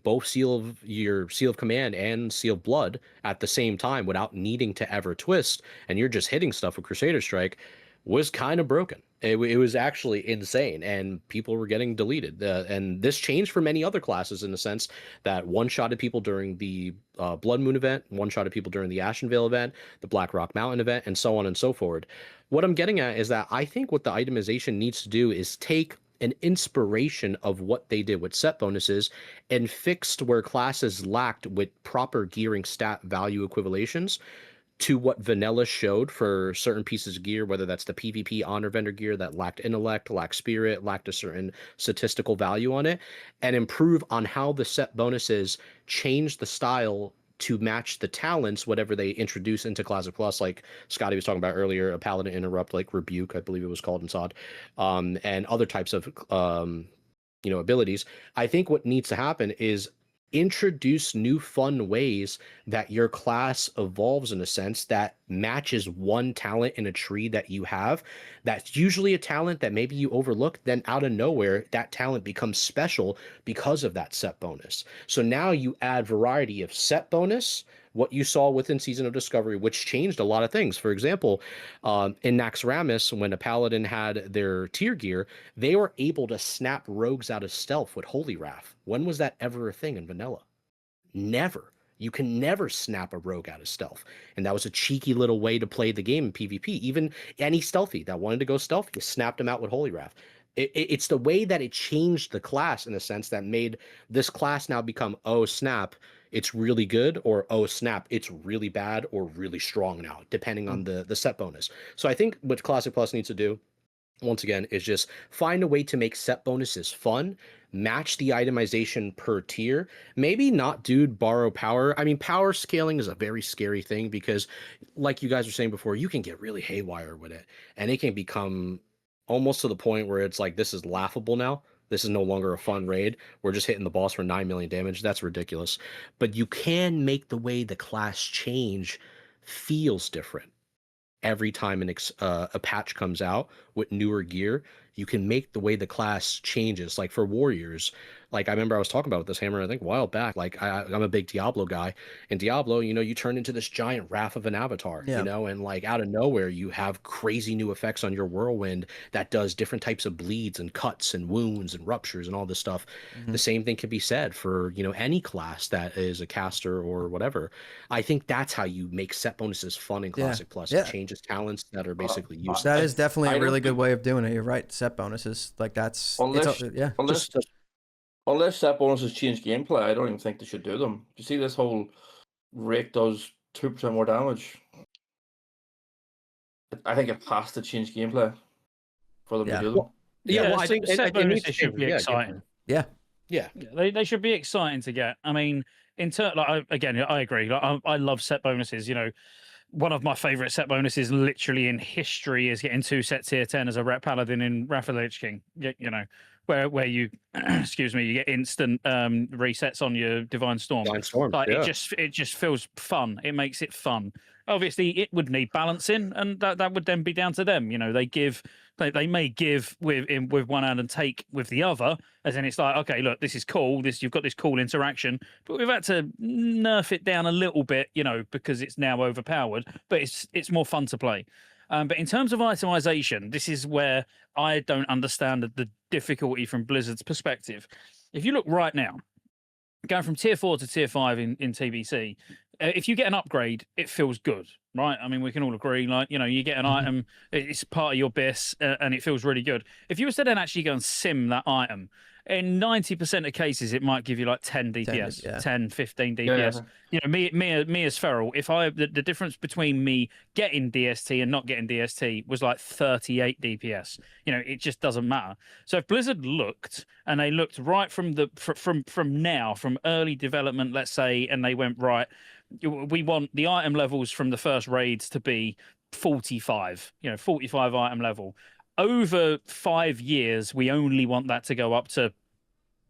both seal of command and seal of blood at the same time without needing to ever twist, and you're just hitting stuff with Crusader Strike, was kind of broken. It was actually insane, and people were getting deleted. And this changed for many other classes in the sense that one-shotted people during the Blood Moon event, one-shotted people during the Ashenvale event, the Black Rock Mountain event, and so on and so forth. What I'm getting at is that I think what the itemization needs to do is take an inspiration of what they did with set bonuses and fixed where classes lacked with proper gearing stat value equivalations to what vanilla showed for certain pieces of gear, whether that's the PvP honor vendor gear that lacked intellect, lacked spirit, lacked a certain statistical value on it, and improve on how the set bonuses change the style to match the talents, whatever they introduce into Classic Plus, like Scotty was talking about earlier, a Paladin Interrupt, like Rebuke, I believe it was called in SOD, and other types of, abilities. I think what needs to happen is introduce new fun ways that your class evolves in a sense that matches one talent in a tree that you have. That's usually a talent that maybe you overlook, then out of nowhere that talent becomes special because of that set bonus. So now you add variety of set bonus, what you saw within Season of Discovery, which changed a lot of things. For example, in Naxxramas, when a paladin had their tier gear, they were able to snap rogues out of stealth with Holy Wrath. When was that ever a thing in vanilla? Never. You can never snap a rogue out of stealth. And that was a cheeky little way to play the game in PvP. Even any stealthy that wanted to go stealth, you snapped them out with Holy Wrath. It's the way that it changed the class in a sense that made this class now become, oh, snap, it's really good, or oh, snap, it's really bad or really strong now, depending on the set bonus. So I think what Classic Plus needs to do, once again, is just find a way to make set bonuses fun, match the itemization per tier, maybe not borrow power. I mean, power scaling is a very scary thing because, like you guys were saying before, you can get really haywire with it, and it can become almost to the point where it's like, this is laughable now. This is no longer a fun raid. We're just hitting the boss for 9 million damage. That's ridiculous. But you can make the way the class change feels different. Every time a patch comes out with newer gear, you can make the way the class changes. Like for warriors, like I remember I was talking about with this Hammer, I think a while back, like I'm a big Diablo guy. In Diablo, you turn into this giant wrath of an avatar, and like out of nowhere, you have crazy new effects on your whirlwind that does different types of bleeds and cuts and wounds and ruptures and all this stuff. Mm-hmm. The same thing can be said for, any class that is a caster or whatever. I think that's how you make set bonuses fun in Classic Plus. It changes talents that are basically used. That is definitely a really good way of doing it. You're right. Set bonuses, like that's unless set bonuses change gameplay, I don't even think they should do them. You see, this whole rake does 2% more damage. I think it has to change gameplay for them to do them. I think set bonuses should be exciting. Yeah. They should be exciting to get. I mean, I agree. I love set bonuses. One of my favorite set bonuses literally in history is getting 2 set tier 10 as a Ret Paladin in Wrath of the Lich King. where you excuse me, you get instant resets on your Divine Storm. Divine Storm, Like yeah. it just feels fun. It makes it fun. Obviously, it would need balancing, and that would then be down to them. You know, they may give with one hand and take with the other, as in it's like, okay, look, this is cool. You've got this cool interaction, but we've had to nerf it down a little bit, you know, because it's now overpowered. But it's more fun to play. But in terms of itemization, this is where I don't understand the difficulty from Blizzard's perspective. If you look right now, going from tier 4 to tier 5 in TBC, if you get an upgrade, it feels good, right? I mean, we can all agree, like, you know, you get an item, it's part of your BIS, and it feels really good. If you were to then actually go and sim that item, in 90% of cases, it might give you like 10 DPS, 10, 15 DPS. Yeah. You know, me as Feral, if the difference between me getting DST and not getting DST was like 38 DPS. You know, it just doesn't matter. So if Blizzard looked, and they looked right from from early development, let's say, and they went, right, we want the item levels from the first raids to be 45, you know, 45 item level. Over 5 years, we only want that to go up to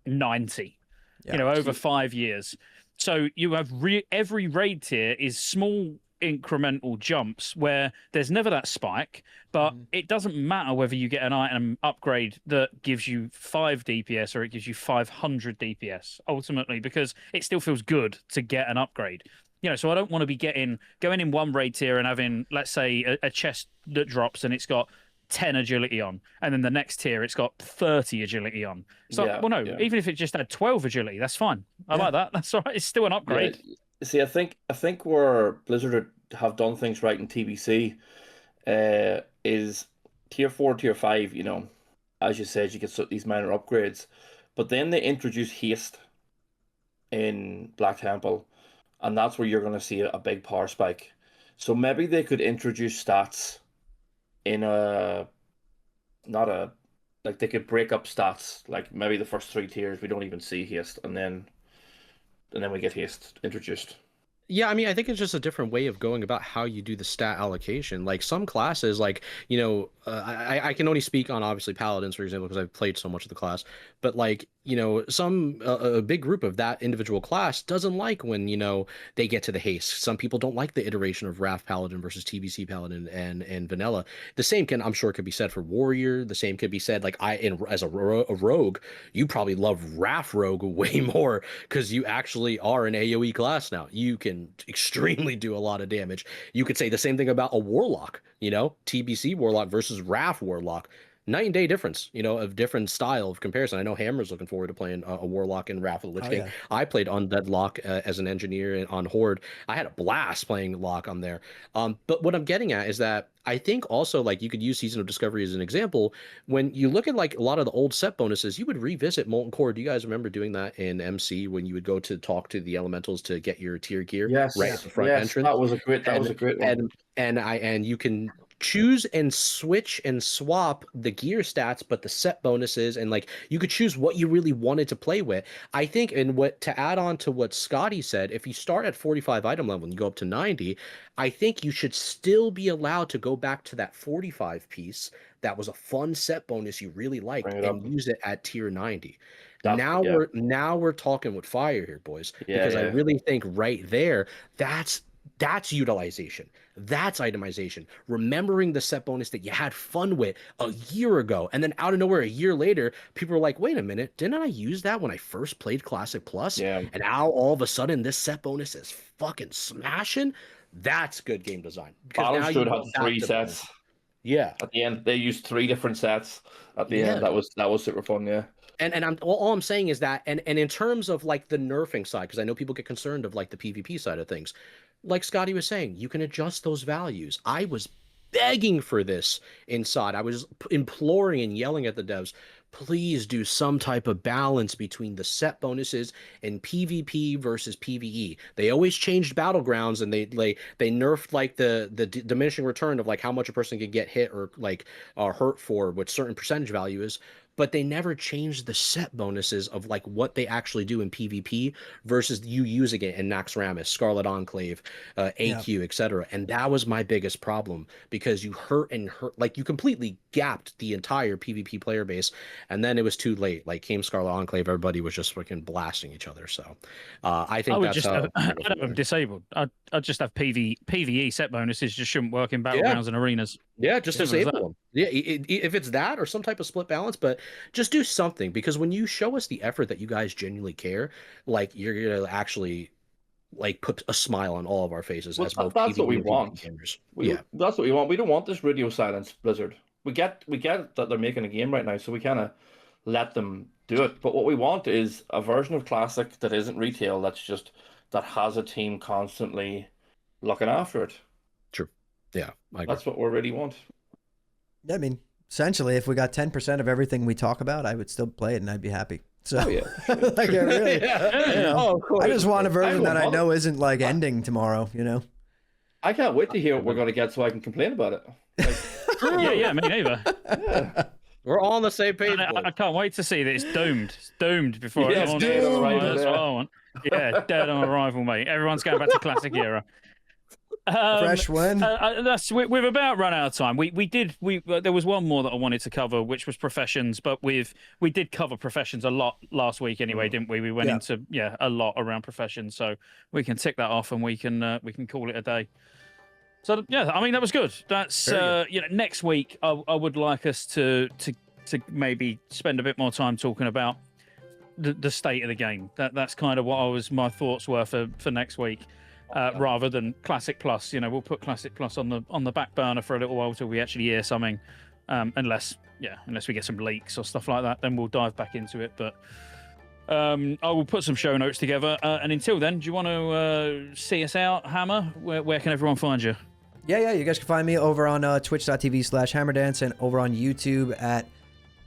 90, you know, over 5 years. So you have every raid tier is small incremental jumps where there's never that spike, but it doesn't matter whether you get an item upgrade that gives you 5 DPS or it gives you 500 DPS ultimately, because it still feels good to get an upgrade. You know, so I don't want to be going in one raid tier and having, let's say, a chest that drops and it's got 10 agility on, and then the next tier it's got 30 agility on. So, even if it just had 12 agility, that's fine. I like that. That's all right. It's still an upgrade. Yeah. See, I think where Blizzard have done things right in TBC is tier 4, tier 5. You know, as you said, you get these minor upgrades, but then they introduce haste in Black Temple, and that's where you're going to see a big power spike. So maybe they could introduce stats in they could break up stats, like maybe the first 3 tiers we don't even see haste, and then we get haste introduced. Yeah, I mean, I think it's just a different way of going about how you do the stat allocation. Like some classes, like, you know, I can only speak on obviously Paladins, for example, because I've played so much of the class. But like, you know, a big group of that individual class doesn't like when, you know, they get to the haste. Some people don't like the iteration of Wrath Paladin versus TBC Paladin and Vanilla. The same I'm sure could be said for Warrior. The same could be said, like, as a Rogue, you probably love Wrath Rogue way more because you actually are an AoE class now. You can extremely do a lot of damage. You could say the same thing about a Warlock, you know, TBC Warlock versus Wrath Warlock. Night and day difference, you know, of different style of comparison. I know Hammer's looking forward to playing a Warlock in Wrath of the Lich King. Yeah. I played Undead Lock as an engineer on Horde. I had a blast playing Lock on there. But what I'm getting at is that I think also, like, you could use Season of Discovery as an example. When you look at like a lot of the old set bonuses, you would revisit Molten Core. Do you guys remember doing that in MC when you would go to talk to the elementals to get your tier gear? Yes, right at the front entrance. That was a great one. And you can choose and switch and swap the gear stats, but the set bonuses, and like you could choose what you really wanted to play with. I think, and what to add on to what Scotty said, if you start at 45 item level and you go up to 90, I think you should still be allowed to go back to that 45 that was a fun set bonus you really liked and use it at tier 90. Now we're talking with fire here, boys, because I really think right there, that's utilization. That's itemization. Remembering the set bonus that you had fun with a year ago, and then out of nowhere, a year later, people are like, wait a minute, didn't I use that when I first played Classic Plus? Yeah. And now all of a sudden this set bonus is fucking smashing? That's good game design. Balance should have 3 sets. Yeah. At the end, they used 3 different sets at the end. That was super fun, yeah. And all I'm saying is that, and in terms of like the nerfing side, because I know people get concerned of like the PvP side of things, like Scotty was saying, you can adjust those values. I was begging for this inside. I was imploring and yelling at the devs, please do some type of balance between the set bonuses and PvP versus PvE. They always changed battlegrounds, and they nerfed like the diminishing return of like how much a person can get hit or like hurt for what certain percentage value is. but they never changed the set bonuses of like what they actually do in PvP versus you using it in Naxxramas, Scarlet Enclave, AQ, etc. And that was my biggest problem, because you hurt, like you completely gapped the entire PvP player base, and then it was too late. Like came Scarlet Enclave, everybody was just freaking blasting each other. So I think that's how I'd have them disabled. I'd just have PvE set bonuses just shouldn't work in battlegrounds and arenas. Yeah, just disable them. Yeah, if it's that or some type of split balance, but just do something, because when you show us the effort that you guys genuinely care, like you're gonna actually like put a smile on all of our faces. Well, as both that's what we PvE and want. gamers. That's what we want. We don't want this radio silence, Blizzard. We get that they're making a game right now, so we kind of let them do it. But what we want is a version of Classic that isn't retail. That has a team constantly looking after it. True. Yeah, I agree. That's what we really want. I mean, essentially, if we got 10% of everything we talk about, I would still play it and I'd be happy. So, like, I really, you know, of course. I just want a version that I know isn't like ending tomorrow, you know? I can't wait to hear what we're going to get so I can complain about it. Like, yeah, me neither. yeah. We're all on the same page. I can't wait to see that it's doomed. It's doomed before Yeah, it's dead on arrival, That's what I want. Yeah, dead on arrival, mate. Everyone's going back to Classic era. Fresh one. We've about run out of time. There was one more that I wanted to cover, which was professions, but we did cover professions a lot last week anyway, didn't we? We went into a lot around professions, so we can tick that off and we can call it a day. So yeah, I mean that was good. That's next week I would like us to maybe spend a bit more time talking about the state of the game. That's kind of what my thoughts were for next week. Rather than Classic Plus, we'll put Classic Plus on the back burner for a little while till we actually hear something, unless we get some leaks or stuff like that, then we'll dive back into it. But I will put some show notes together. And until then, do you want to see us out, Hammer? Where can everyone find you? Yeah. You guys can find me over on twitch.tv/hammerdance and over on YouTube at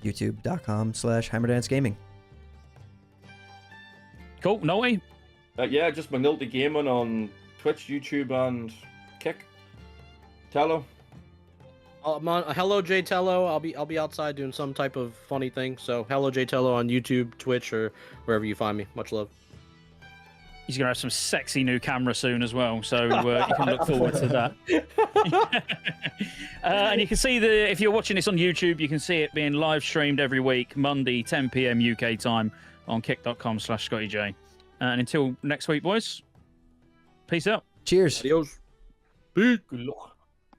youtube.com/hammerdancegaming. Cool, Noe? Yeah, just McNulty Gaming on Twitch, YouTube, and Kick. Tello. I'm on HelloJTello. I'll be outside doing some type of funny thing. So HelloJTello on YouTube, Twitch, or wherever you find me. Much love. He's going to have some sexy new camera soon as well, so you can look forward to that. And you can see if you're watching this on YouTube, you can see it being live streamed every week, Monday, 10 p.m. UK time on kick.com/Scottejaye. And until next week, boys, peace out. Cheers. Adios. Good luck.